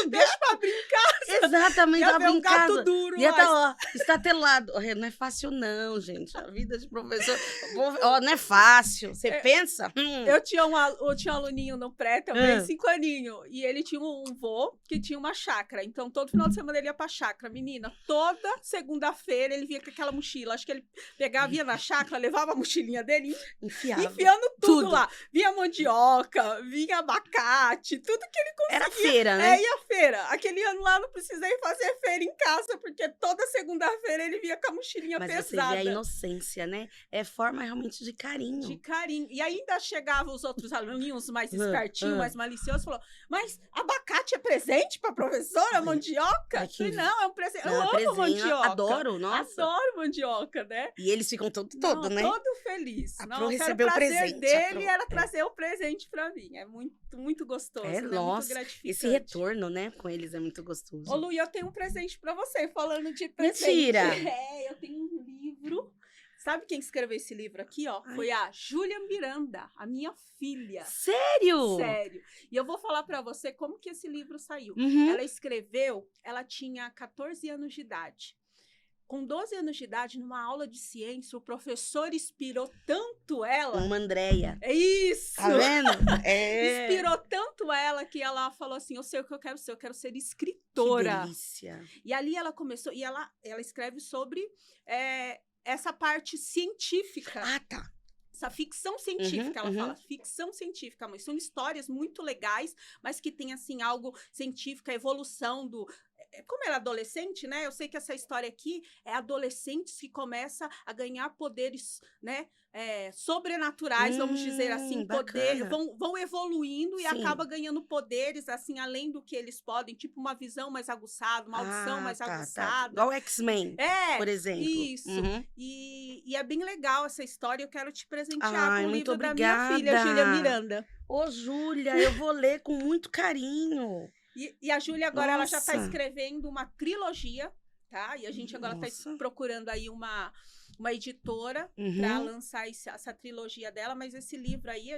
Deixa pra brincar. Exatamente, Ia abro ver um em gato casa. duro. Ia tá, ó, estatelado. Não é fácil não, gente. A vida de professor... Ó, não é fácil. Você pensa? Eu tinha um aluninho no pré também, 5 aninhos. E ele tinha um vô que tinha uma chácara. Então, todo final de semana ele ia pra chácara. Menina, toda segunda-feira ele vinha com aquela mochila. Acho que ele pegava, ia na chácara, levava a mochilinha dele enfiando tudo lá. Vinha mandioca, vinha abacate, tudo que ele conseguia. Era feira, né? Ia feira. Aquele ano lá não precisei fazer feira em casa, porque toda segunda-feira ele vinha com a mochilinha pesada. Mas você vê a inocência, né? É forma realmente de carinho. De carinho. E ainda chegavam os outros aluninhos mais espertinhos, mais maliciosos, falou, mas abacate é presente pra professora? Mandioca? Falei, não, é um presente. Eu amo mandioca. Adoro, nossa. Adoro mandioca, né? E eles ficam todo, né? Todo feliz. A Pro recebeu o presente. Dele era trazer o presente pra mim. É muito, muito gostoso, né? Nossa, muito gratificante. Esse retorno, né, com eles é muito gostoso. Ô, Lu, eu tenho um presente pra você, falando de presente. Mentira! Eu tenho um livro. Sabe quem escreveu esse livro aqui, ó? Foi a Júlia Miranda, a minha filha. Sério? Sério. E eu vou falar pra você como que esse livro saiu. Ela escreveu, ela tinha 14 anos de idade. Com 12 anos de idade, numa aula de ciência, o professor inspirou tanto ela... Uma Andréia. É isso! Tá vendo? Inspirou tanto ela que ela falou assim, eu sei o que eu quero ser escritora. Que delícia. E ali ela começou, e ela escreve sobre... essa parte científica. Ah, tá. Essa ficção científica, ela fala. Ficção científica, mas são histórias muito legais, mas que tem, assim, algo científico, a evolução do... Como ela é adolescente, né? Eu sei que essa história aqui é adolescentes que começam a ganhar poderes, né? Sobrenaturais, vamos dizer assim, poder, vão evoluindo e acaba ganhando poderes, assim, além do que eles podem, tipo uma visão mais aguçada, uma audição mais aguçada. Igual X-Men, por exemplo. Isso. E é bem legal essa história, eu quero te presentear com o livro da minha filha, Júlia Miranda. Ô, Júlia, eu vou ler com muito carinho. E a Júlia agora, ela já está escrevendo uma trilogia, tá? E a gente agora está procurando aí uma uma editora para lançar essa trilogia dela, mas esse livro aí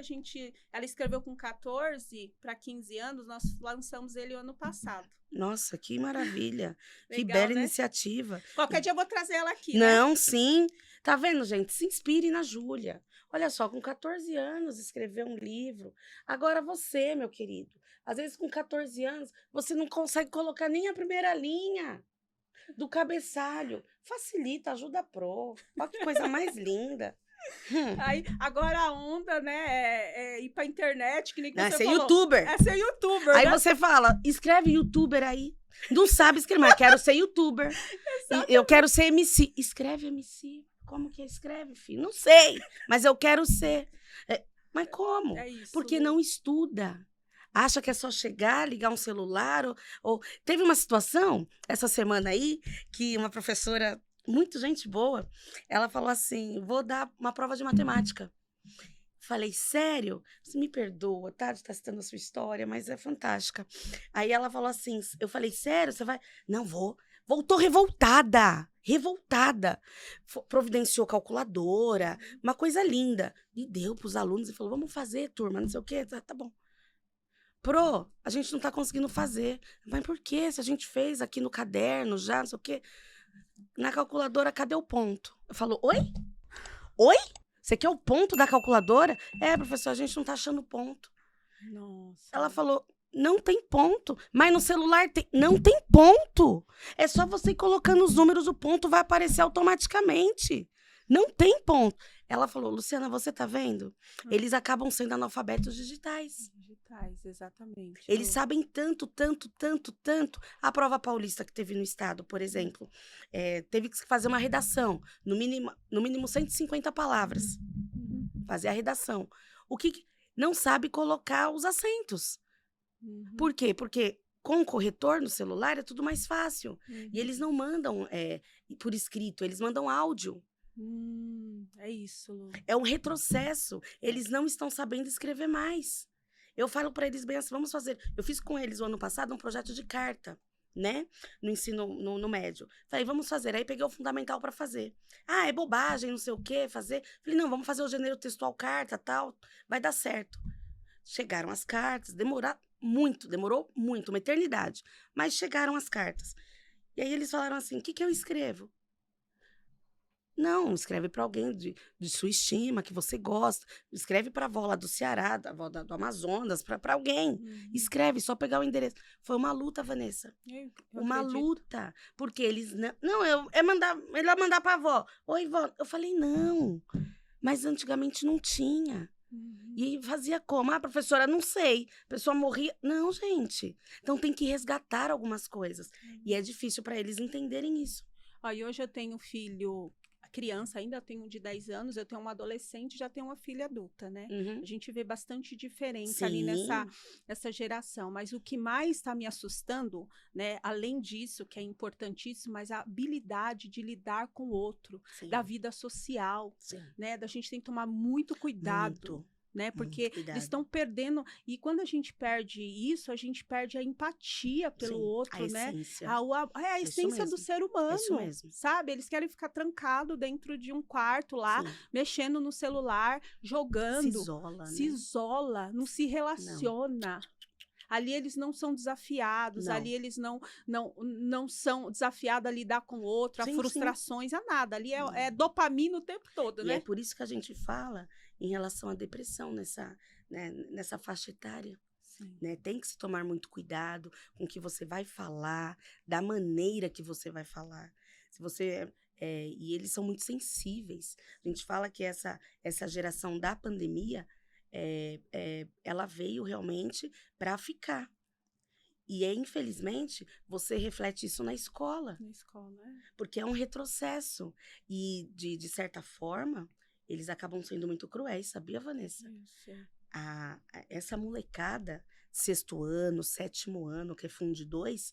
ela escreveu com 14 para 15 anos, nós lançamos ele o ano passado. Nossa, que maravilha. Que Legal, bela né? iniciativa. Qualquer dia eu vou trazer ela aqui, né? Não, sim. Tá vendo, gente? Se inspire na Júlia. Olha só, com 14 anos escreveu um livro. Agora você, meu querido, às vezes com 14 anos, você não consegue colocar nem a primeira linha do cabeçalho. Facilita, ajuda pro. Olha que coisa mais linda. Aí, agora a onda, né, é ir pra internet, que nem que Não, é você ser falou. youtuber. É ser youtuber, Aí né? você fala, escreve youtuber aí. Não sabe escrever, mas quero ser youtuber. E eu quero ser MC. Escreve MC. Como que escreve, filho? Não sei, mas eu quero ser. Mas como? É isso. Porque não estuda. Acha que é só chegar, ligar um celular. Teve uma situação, essa semana aí, que uma professora, muito gente boa, ela falou assim, vou dar uma prova de matemática. Falei, sério? Você me perdoa, tá? De estar citando a sua história, mas é fantástica. Aí ela falou assim, eu falei, sério? Você vai? Não, vou. Voltou revoltada. Revoltada. Providenciou calculadora, uma coisa linda. E deu pros alunos e falou, vamos fazer, turma, não sei o quê. Tá bom. A gente não tá conseguindo fazer. Mas por quê? Se a gente fez aqui no caderno já, não sei o quê. Na calculadora, cadê o ponto? Eu falo, oi? Oi? Você quer o ponto da calculadora? É, professor, a gente não tá achando ponto. Nossa. Ela falou, não tem ponto. Mas no celular tem. Não tem ponto. É só você ir colocando os números, o ponto vai aparecer automaticamente. Não tem ponto. Ela falou, Luciana, você tá vendo? Eles acabam sendo analfabetos digitais. Digitais, exatamente. Eles sabem tanto, tanto, tanto, tanto. A prova paulista que teve no estado, por exemplo, teve que fazer uma redação, no mínimo 150 palavras. Fazer a redação. O que não sabe colocar os acentos. Por quê? Porque com o corretor no celular é tudo mais fácil. E eles não mandam por escrito, eles mandam áudio. É isso, Lu. É um retrocesso. Eles não estão sabendo escrever mais. Eu falo para eles bem assim, vamos fazer. Eu fiz com eles o ano passado um projeto de carta, né? No ensino no médio. Falei, vamos fazer. Aí peguei o fundamental para fazer. Ah, é bobagem, não sei o quê, fazer. Falei, não, vamos fazer o gênero textual carta, tal. Vai dar certo. Chegaram as cartas, demorou muito, uma eternidade. Mas chegaram as cartas. E aí eles falaram assim, o que eu escrevo? Não, escreve para alguém de sua estima, que você gosta. Escreve para a avó lá do Ceará, da avó do Amazonas, para alguém. Escreve, só pegar o endereço. Foi uma luta, Vanessa. Uma luta. Porque eles... melhor mandar para a avó. Oi, vó. Eu falei, não. Mas antigamente não tinha. E fazia como? Ah, professora, não sei. A pessoa morria. Não, gente. Então tem que resgatar algumas coisas. E é difícil para eles entenderem isso. E hoje eu tenho filho... criança, ainda tenho um de 10 anos, eu tenho uma adolescente, já tenho uma filha adulta, né? A gente vê bastante diferença ali nessa geração, mas o que mais está me assustando, né, além disso, que é importantíssimo, mas a habilidade de lidar com o outro, da vida social, né? Da gente tem que tomar muito cuidado. Né? Porque eles estão perdendo, e quando a gente perde isso, a gente perde a empatia pelo outro, né? A essência do ser humano, sabe? Eles querem ficar trancado dentro de um quarto lá, mexendo no celular, jogando. Se isola, não se relaciona. Ali eles não são desafiados, ali eles não são desafiados a lidar com o outro, a frustrações, a nada. Ali é dopamina o tempo todo, né? E é por isso que a gente fala em relação à depressão nessa faixa etária. Né? Tem que se tomar muito cuidado com o que você vai falar, da maneira que você vai falar. Se você... e eles são muito sensíveis. A gente fala que essa geração da pandemia, ela veio realmente para ficar. E, infelizmente, você reflete isso na escola. Na escola, Porque é um retrocesso. E, de certa forma, eles acabam sendo muito cruéis, sabia, Vanessa? Essa molecada, 6º ano, 7º ano, que é Funde 2,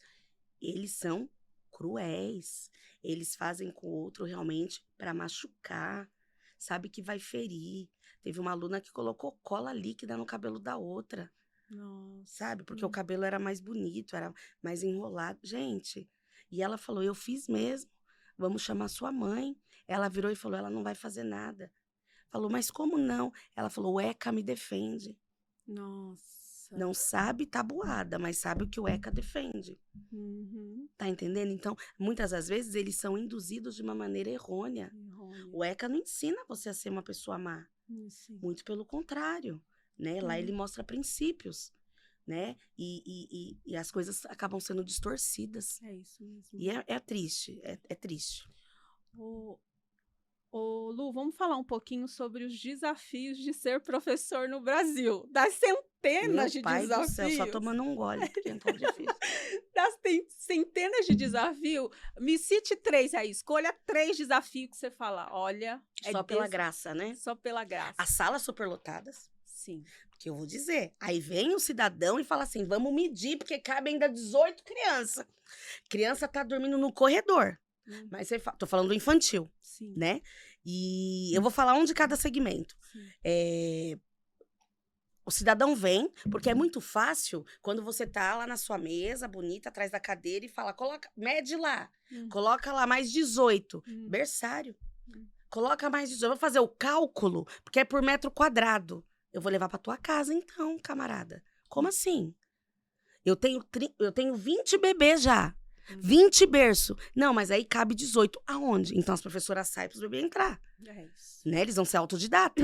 eles são cruéis. Eles fazem com o outro realmente para machucar. Sabe que vai ferir. Teve uma aluna que colocou cola líquida no cabelo da outra. Nossa. Sabe? Porque o cabelo era mais bonito, era mais enrolado. Gente, e ela falou, eu fiz mesmo. vamos chamar sua mãe. Ela virou e falou, ela não vai fazer nada. Falou, mas como não? Ela falou, o ECA me defende. Nossa. Não sabe tabuada, mas sabe o que o ECA defende. Uhum. Tá entendendo? Então, muitas das vezes, eles são induzidos de uma maneira errônea. O ECA não ensina você a ser uma pessoa má. Sim. Muito pelo contrário, né? Lá ele mostra princípios, né? E as coisas acabam sendo distorcidas. É isso mesmo. E é triste, é triste. Ô, Lu, vamos falar um pouquinho sobre os desafios de ser professor no Brasil. Das centenas de Meu pai do céu, só desafios. tomando um gole, porque é tão difícil. Centenas de desafios. Me cite 3 aí. Escolha 3 desafios que você fala. Olha. Só pela graça, né? Só pela graça. As salas superlotadas. Sim. Porque eu vou dizer. Aí vem o cidadão e fala assim: vamos medir, porque cabe ainda 18 crianças. Criança tá dormindo no corredor. Mas você tô falando do infantil. Sim. Né? E eu vou falar um de cada segmento. O cidadão vem, porque é muito fácil quando você tá lá na sua mesa, bonita, atrás da cadeira, e fala, mede lá, coloca lá mais 18. Berçário. Coloca mais 18. Eu vou fazer o cálculo, porque é por metro quadrado. Eu vou levar pra tua casa, então, camarada. Como assim? Eu tenho 20 bebês já. 20 berço. Não, mas aí cabe 18. Aonde? Então as professoras saem para os bebês entrar. É isso. Né? Eles vão ser autodidata.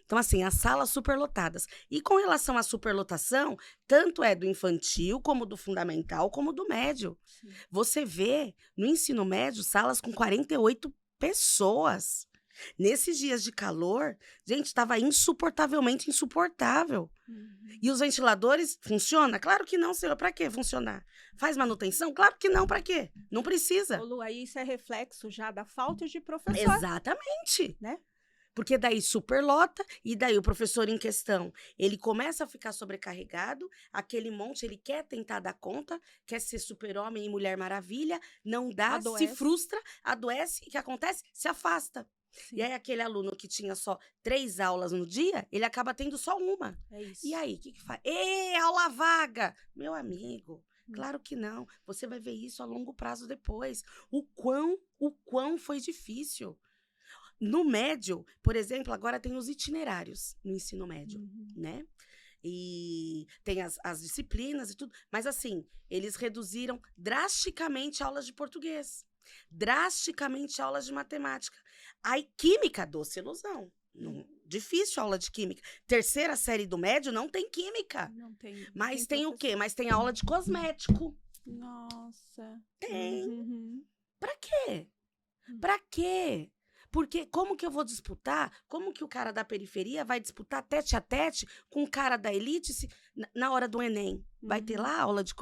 Então, assim, as salas superlotadas. E com relação à superlotação, tanto é do infantil, como do fundamental, como do médio. Sim. Você vê no ensino médio salas com 48 pessoas. Nesses dias de calor, gente, estava insuportavelmente insuportável. E os ventiladores, funciona? Claro que não, senhor. Para que funcionar? Faz manutenção? Claro que não. Para quê? Não precisa. Ô, Lu, aí isso é reflexo já da falta de professor. Exatamente. Né? Porque daí superlota, e daí o professor em questão, ele começa a ficar sobrecarregado, aquele monte, ele quer tentar dar conta, quer ser super-homem e mulher maravilha, não dá, adoece. Se frustra, adoece, e o que acontece? Se afasta. Sim. E aí aquele aluno que tinha só 3 aulas no dia, ele acaba tendo só uma. É isso. E aí, o que faz? Aula vaga! Meu amigo, claro que não. Você vai ver isso a longo prazo depois. O quão foi difícil. No médio, por exemplo, agora tem os itinerários no ensino médio, né? E tem as disciplinas e tudo. Mas assim, eles reduziram drasticamente aulas de português. Drasticamente aulas de matemática. Aí, química, doce ilusão. Difícil aula de química. 3ª série do médio não tem química. Não tem. Mas tem o quê? Mas tem aula de cosmético. Nossa. Tem. Pra quê? Pra quê? Porque como que eu vou disputar? Como que o cara da periferia vai disputar tete a tete com o cara da elite na hora do Enem? Vai ter lá a aula de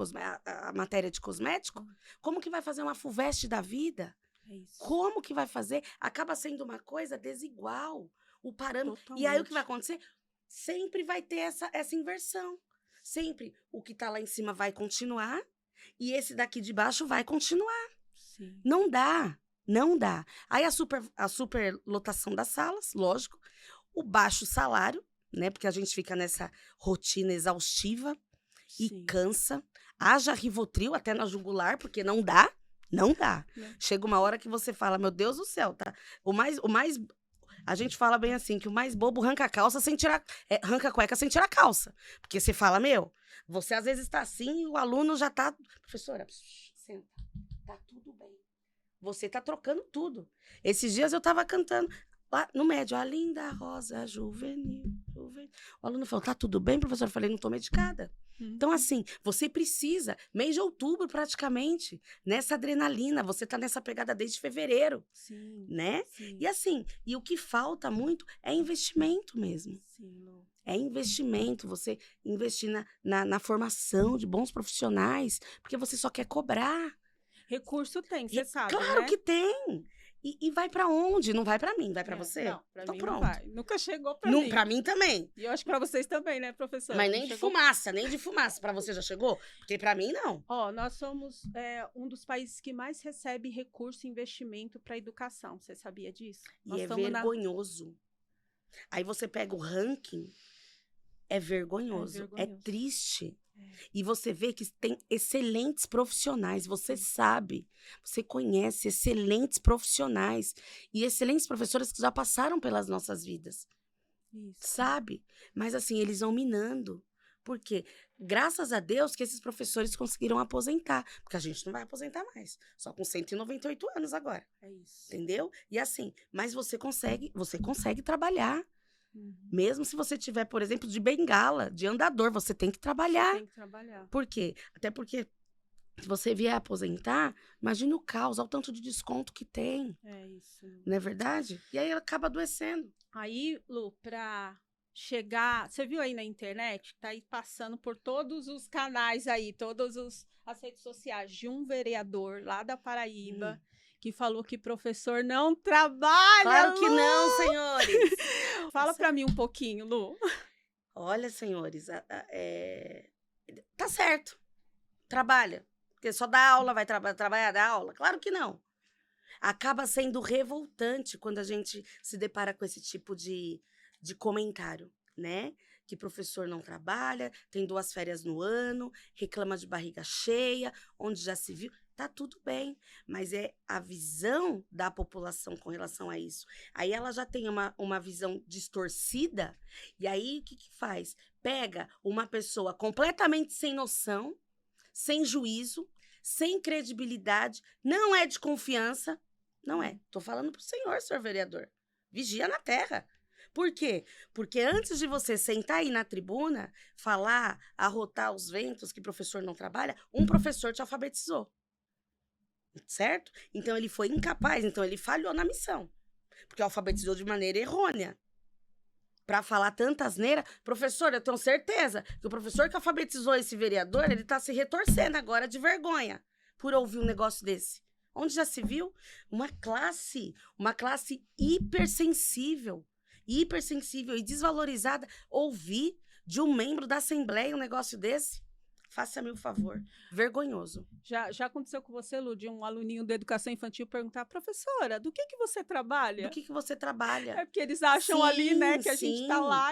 a matéria de cosmético? Como que vai fazer uma FUVEST da vida? É isso. Como que vai fazer? Acaba sendo uma coisa desigual. O parâmetro. Totalmente. E aí o que vai acontecer? Sempre vai ter essa inversão. Sempre o que tá lá em cima vai continuar e esse daqui de baixo vai continuar. Sim. Não dá. Não dá. Aí a superlotação das salas, lógico. O baixo salário, né? Porque a gente fica nessa rotina exaustiva. Sim. E cansa. Haja Rivotril até na jugular, porque não dá. Não dá. Não. Chega uma hora que você fala, meu Deus do céu, tá? O mais a gente fala bem assim, que o mais bobo arranca a calça sem tirar... arranca a cueca sem tirar a calça. Porque você fala, você às vezes tá assim e o aluno já tá... Professora, senta. Tá tudo bem. Você tá trocando tudo. Esses dias eu tava cantando lá no médio, a linda rosa juvenil. O aluno falou, tá tudo bem, professor? Eu falei, não tô medicada. Então, assim, você precisa, mês de outubro praticamente, nessa adrenalina, você tá nessa pegada desde fevereiro. Sim. Né? Sim. E assim, e o que falta muito é investimento mesmo. Sim, Lu. É investimento, você investir na formação de bons profissionais, porque você só quer cobrar. Recurso tem, você sabe, claro né? que tem. E vai pra onde? Não vai pra mim, vai pra você? Não, pra então mim pronto. não vai. Nunca chegou pra mim. Pra mim também. E eu acho que pra vocês também, né, professora? Mas nem de fumaça, nem de fumaça. Pra você já chegou? Porque pra mim, não. Nós somos um dos países que mais recebe recurso e investimento pra educação. Você sabia disso? E é vergonhoso. Aí você pega o ranking, é vergonhoso. É triste. E você vê que tem excelentes profissionais, você sabe, você conhece excelentes profissionais e excelentes professores que já passaram pelas nossas vidas, Isso. sabe? Mas assim, eles vão minando. Por quê? Graças a Deus que esses professores conseguiram aposentar, porque a gente não vai aposentar mais, só com 198 anos agora, É isso. entendeu? E assim, mas você consegue trabalhar. Mesmo se você tiver, por exemplo, de bengala, de andador, você tem que trabalhar. Tem que trabalhar. Por quê? Até porque se você vier aposentar, imagina o caos, olha o tanto de desconto que tem. É isso. Não é verdade? E aí ela acaba adoecendo. Aí, Lu, pra chegar... Você viu aí na internet? Tá aí passando por todos os canais aí, as redes sociais de um vereador lá da Paraíba que falou que professor não trabalha, Claro que Lu! não, senhores. Fala pra mim um pouquinho, Lu. Olha, senhores, tá certo. Trabalha. Porque só dá aula, vai trabalhar, dá aula? Claro que não. Acaba sendo revoltante quando a gente se depara com esse tipo de comentário, né? Que professor não trabalha, tem 2 férias no ano, reclama de barriga cheia, onde já se viu. Tá tudo bem, mas é a visão da população com relação a isso. Aí ela já tem uma visão distorcida, e aí o que faz? Pega uma pessoa completamente sem noção, sem juízo, sem credibilidade, não é de confiança. Não é. Tô falando pro senhor vereador. Vigia na terra. Por quê? Porque antes de você sentar aí na tribuna, falar, arrotar os ventos que professor não trabalha, um professor te alfabetizou. Certo? Então ele foi incapaz, então ele falhou na missão. Porque alfabetizou de maneira errônea. Para falar tanta asneira, professor, eu tenho certeza que o professor que alfabetizou esse vereador, ele tá se retorcendo agora de vergonha por ouvir um negócio desse. Onde já se viu? Uma classe hipersensível e desvalorizada, ouvir de um membro da Assembleia um negócio desse? Faça-me o favor. Vergonhoso. Já aconteceu com você, Lu, de um aluninho da educação infantil perguntar, professora, do que você trabalha? Do que você trabalha? É porque eles acham Sim, ali, né, que a gente tá lá,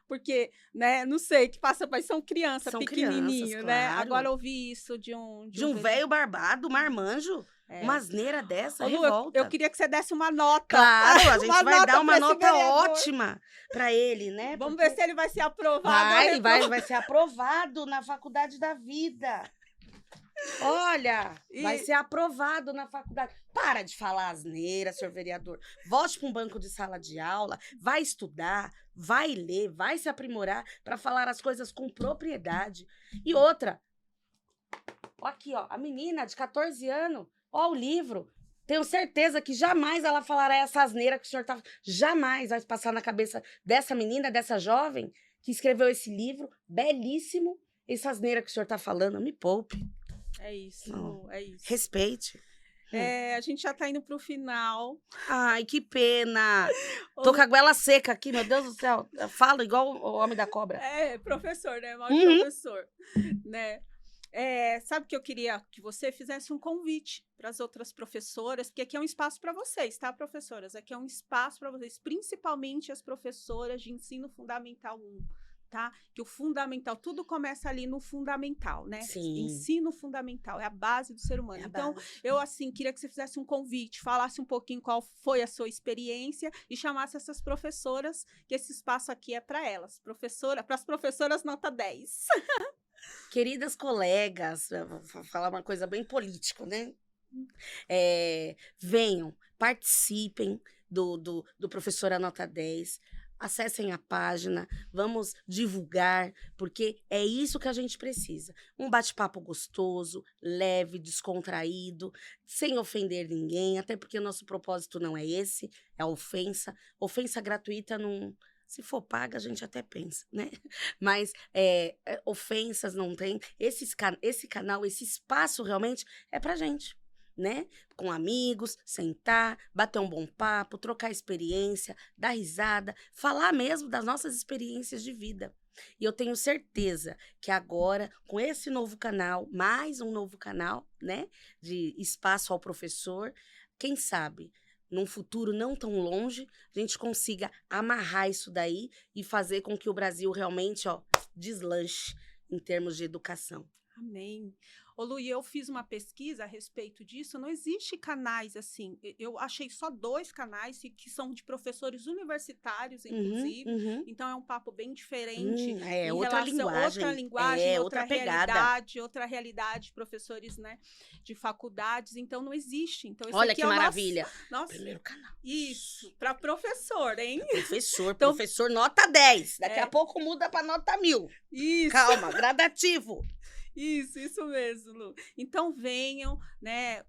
porque, né, não sei, que passa, mas são crianças pequenininhos, né? Claro. Agora ouvi isso de um velho barbado, marmanjo. Uma asneira dessa, Ô, Lu, revolta. eu queria que você desse uma nota. Claro, a gente vai dar uma nota vereador. Ótima para ele, né? Vamos ver se ele vai ser aprovado. Vai ser aprovado na faculdade da vida. Olha, vai ser aprovado na faculdade. Para de falar asneira, senhor vereador. Volte para um banco de sala de aula, vai estudar, vai ler, vai se aprimorar para falar as coisas com propriedade. E outra, ó aqui, ó, a menina de 14 anos, ó o livro. Tenho certeza que jamais ela falará essa asneira que o senhor tá... Jamais vai passar na cabeça dessa menina, dessa jovem que escreveu esse livro belíssimo. Essa asneira que o senhor tá falando, me poupe. É isso, é isso. Respeite. A gente já tá indo pro final. Ai, que pena. Tô com a goela seca aqui, meu Deus do céu. Eu falo igual o homem da cobra. Professor, né? Mal de professor, né? Sabe que eu queria que você fizesse um convite para as outras professoras, porque aqui é um espaço para vocês, tá, professoras? Aqui é um espaço para vocês, principalmente as professoras de ensino fundamental 1, tá? Que o fundamental, tudo começa ali no fundamental, né? Sim. Ensino fundamental, é a base do ser humano. Então, eu, assim, queria que você fizesse um convite, falasse um pouquinho qual foi a sua experiência e chamasse essas professoras, que esse espaço aqui é para elas. Para as professoras nota 10. Queridas colegas, vou falar uma coisa bem política, né? Venham, participem do Professora Nota 10, acessem a página, vamos divulgar, porque é isso que a gente precisa. Um bate-papo gostoso, leve, descontraído, sem ofender ninguém, até porque o nosso propósito não é esse, é a ofensa. Ofensa gratuita não... Se for paga, a gente até pensa, né? Mas ofensas não tem. Esse canal, esse espaço realmente é pra gente, né? Com amigos, sentar, bater um bom papo, trocar experiência, dar risada, falar mesmo das nossas experiências de vida. E eu tenho certeza que agora, com esse novo canal, mais um novo canal, né? De espaço ao professor, quem sabe... num futuro não tão longe, a gente consiga amarrar isso daí e fazer com que o Brasil realmente, deslanche. em termos de educação. Amém. Ô, Lu, e eu fiz uma pesquisa a respeito disso, não existe canais assim, eu achei só 2 canais que são de professores universitários, inclusive, então é um papo bem diferente em outra linguagem, outra pegada. outra realidade, professores, né, de faculdades, então não existe. Então, esse Olha aqui que é maravilha. Nosso Primeiro canal. Isso, para professor, hein? Professor, Então, professor nota 10, daqui a pouco muda para nota 1000. Isso. Calma, gradativo. Isso mesmo, Lu. Então venham, né?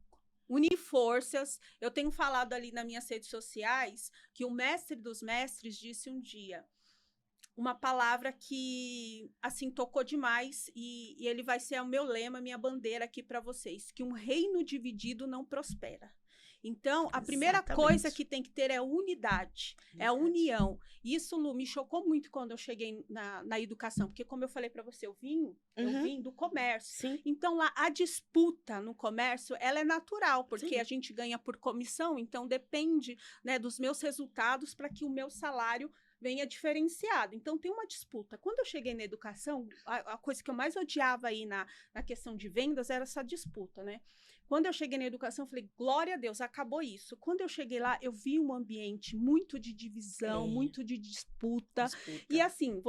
Unir forças. Eu tenho falado ali nas minhas redes sociais que o mestre dos mestres disse um dia uma palavra que, assim, tocou demais e ele vai ser o meu lema, minha bandeira aqui para vocês, que um reino dividido não prospera. Então, a primeira coisa que tem que ter é unidade, é a união. Isso, Lu, me chocou muito quando eu cheguei na educação, porque como eu falei para você, eu vim do comércio. Sim. Então, lá, a disputa no comércio, ela é natural, porque a gente ganha por comissão, então depende, né, dos meus resultados para que o meu salário venha diferenciado. Então, tem uma disputa. Quando eu cheguei na educação, a coisa que eu mais odiava aí na questão de vendas era essa disputa, né? Quando eu cheguei na educação, eu falei, glória a Deus, acabou isso. Quando eu cheguei lá, eu vi um ambiente muito de divisão, muito de disputa. E assim,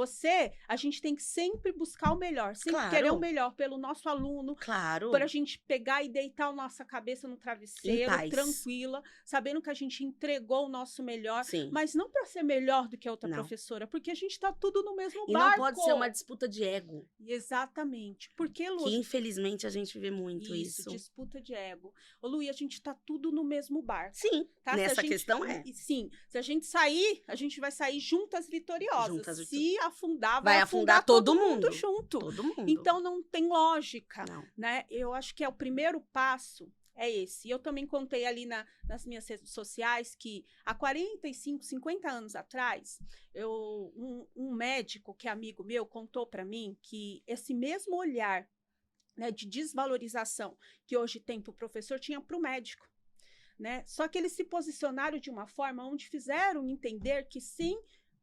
a gente tem que sempre buscar o melhor, sempre querer o melhor pelo nosso aluno, para a gente pegar e deitar a nossa cabeça no travesseiro, tranquila, sabendo que a gente entregou o nosso melhor, mas não para ser melhor do que a outra professora, porque a gente está tudo no mesmo barco. E não pode ser uma disputa de ego. Exatamente. Porque, Lu, que infelizmente a gente vê muito isso. Disputa de ego. Ô, Lu, a gente tá tudo no mesmo barco. Sim, tá? Nessa questão Sim, se a gente sair, a gente vai sair juntas vitoriosas. Se afundar, vai afundar todo mundo junto. Todo mundo. Então não tem lógica, não. Né? Eu acho que é o primeiro passo. É esse. Eu também contei ali nas minhas redes sociais que há 45, 50 anos atrás, um médico que é amigo meu contou para mim que esse mesmo olhar, né, de desvalorização que hoje tem para o professor, tinha para o médico. Né? Só que eles se posicionaram de uma forma onde fizeram entender que sim,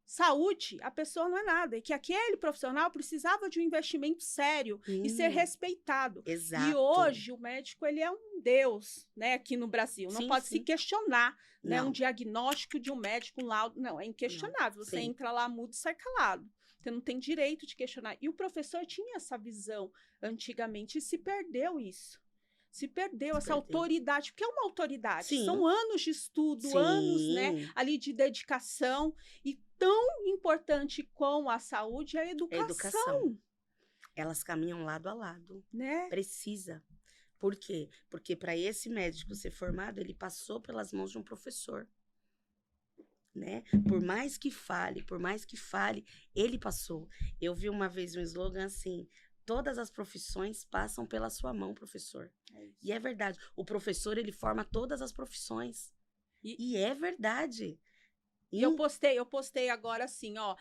saúde, a pessoa não é nada, e que aquele profissional precisava de um investimento sério e ser respeitado. Exato. E hoje o médico, ele é um deus, né, aqui no Brasil. Não pode se questionar, né, um diagnóstico de um médico, um laudo. Não, é inquestionável. Você entra lá mudo e sai calado. Você não tem direito de questionar. E o professor tinha essa visão antigamente e se perdeu isso. Se perdeu essa autoridade, porque é uma autoridade. São anos de estudo, anos, né, ali de dedicação. E tão importante com a saúde é a educação. Elas caminham lado a lado. Né? Precisa. Por quê? Porque para esse médico ser formado, ele passou pelas mãos de um professor. Né? Por mais que fale, ele passou. Eu vi uma vez um slogan assim: todas as profissões passam pela sua mão, professor. E é verdade. O professor, ele forma todas as profissões. E é verdade. E eu postei agora assim, ó,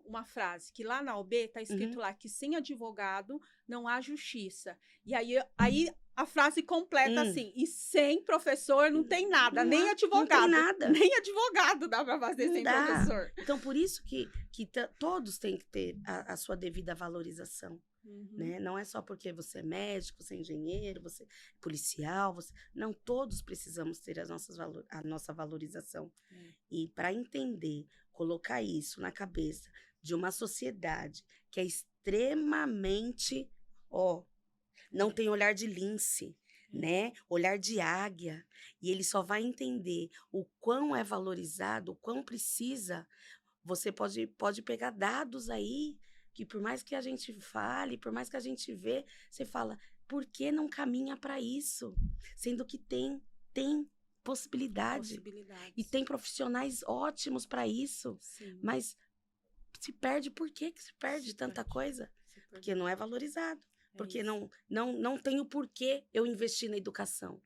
uma frase, que lá na OB tá escrito lá que sem advogado não há justiça. E aí a frase completa assim, e sem professor não tem nada, nem advogado. Não tem nada. Nem advogado dá para fazer sem professor. Então, por isso que todos têm que ter a sua devida valorização. Né? Não é só porque você é médico, você é engenheiro, você é policial, não, todos precisamos ter a nossa valorização. E para entender, colocar isso na cabeça de uma sociedade que é extremamente, não tem olhar de lince, né? Olhar de águia, e ele só vai entender o quão é valorizado, o quão precisa. Você pode pegar dados aí que por mais que a gente fale, por mais que a gente vê, você fala, por que não caminha para isso? Sendo que tem possibilidade. E tem profissionais ótimos para isso. Sim. Mas se perde, por que se perde tanta coisa? Porque não é valorizado. Porque não tem o porquê eu investir na educação.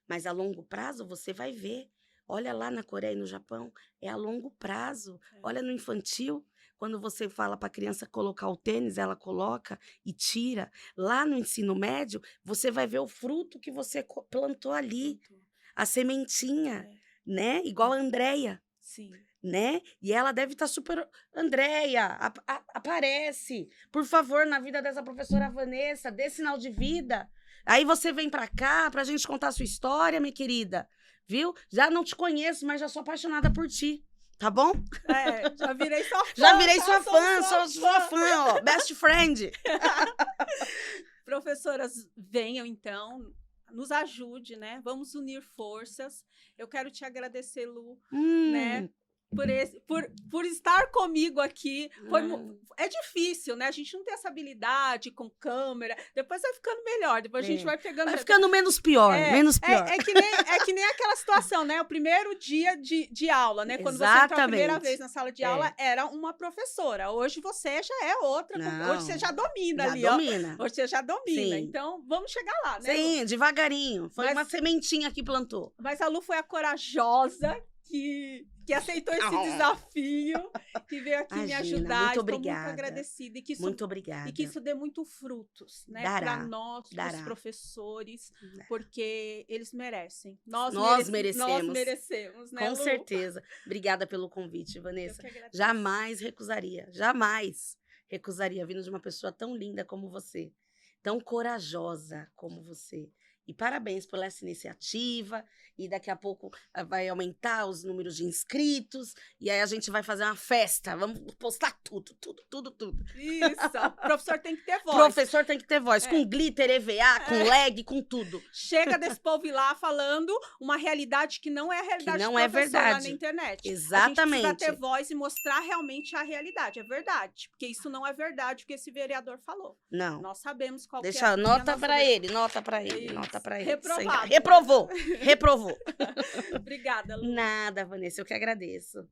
Mas a longo prazo você vai ver. Olha lá na Coreia e no Japão, é a longo prazo. Olha no infantil, quando você fala para a criança colocar o tênis, ela coloca e tira. Lá no ensino médio, você vai ver o fruto que você plantou ali. A sementinha, né? Igual a Andréia. Sim. né? E ela deve estar super... Andréia, aparece, por favor, na vida dessa professora Vanessa, dê sinal de vida. Aí você vem pra cá pra gente contar a sua história, minha querida, viu? Já não te conheço, mas já sou apaixonada por ti, tá bom? Já virei sua fã. Já virei sua fã, sou sua fã, ó, best friend. Professoras, venham então, nos ajude, né? Vamos unir forças. Eu quero te agradecer, Lu, né? Por estar comigo aqui. É difícil, né? A gente não tem essa habilidade com câmera. Depois vai ficando melhor. Depois a gente vai pegando... Vai ficando menos pior, menos pior. É que nem aquela situação, né? O primeiro dia de aula, né? Quando você entrou a primeira vez na sala de aula, era uma professora. Hoje você já é outra. Não, hoje você já domina já ali, domina. ó. Hoje você já domina. Sim. Então, vamos chegar lá, né? Sim, devagarinho. Foi uma sementinha que plantou. Mas a Lu foi a corajosa que aceitou esse desafio, que veio aqui me ajudar. Muito obrigada. Estou muito agradecida. Muito obrigada. E que isso dê muito frutos, né? Para nós, os professores, porque eles merecem. Nós merecemos, né, Com Lu? certeza. Obrigada pelo convite, Vanessa. Jamais recusaria vindo de uma pessoa tão linda como você, tão corajosa como você. E parabéns por essa iniciativa. E daqui a pouco vai aumentar os números de inscritos. E aí a gente vai fazer uma festa. Vamos postar tudo. Isso. O professor tem que ter voz. Professor tem que ter voz. Com glitter, EVA, com lag, com tudo. Chega desse povo ir lá falando uma realidade que não é a realidade do professor lá na internet. Exatamente. A gente precisa ter voz e mostrar realmente a realidade. É verdade. Porque isso não é verdade, porque esse vereador falou. Não. Nós sabemos qual Deixa, que é a nota para ele, nota para ele. Reprovado. Reprovou. Obrigada, Lu. Nada, Vanessa, eu que agradeço.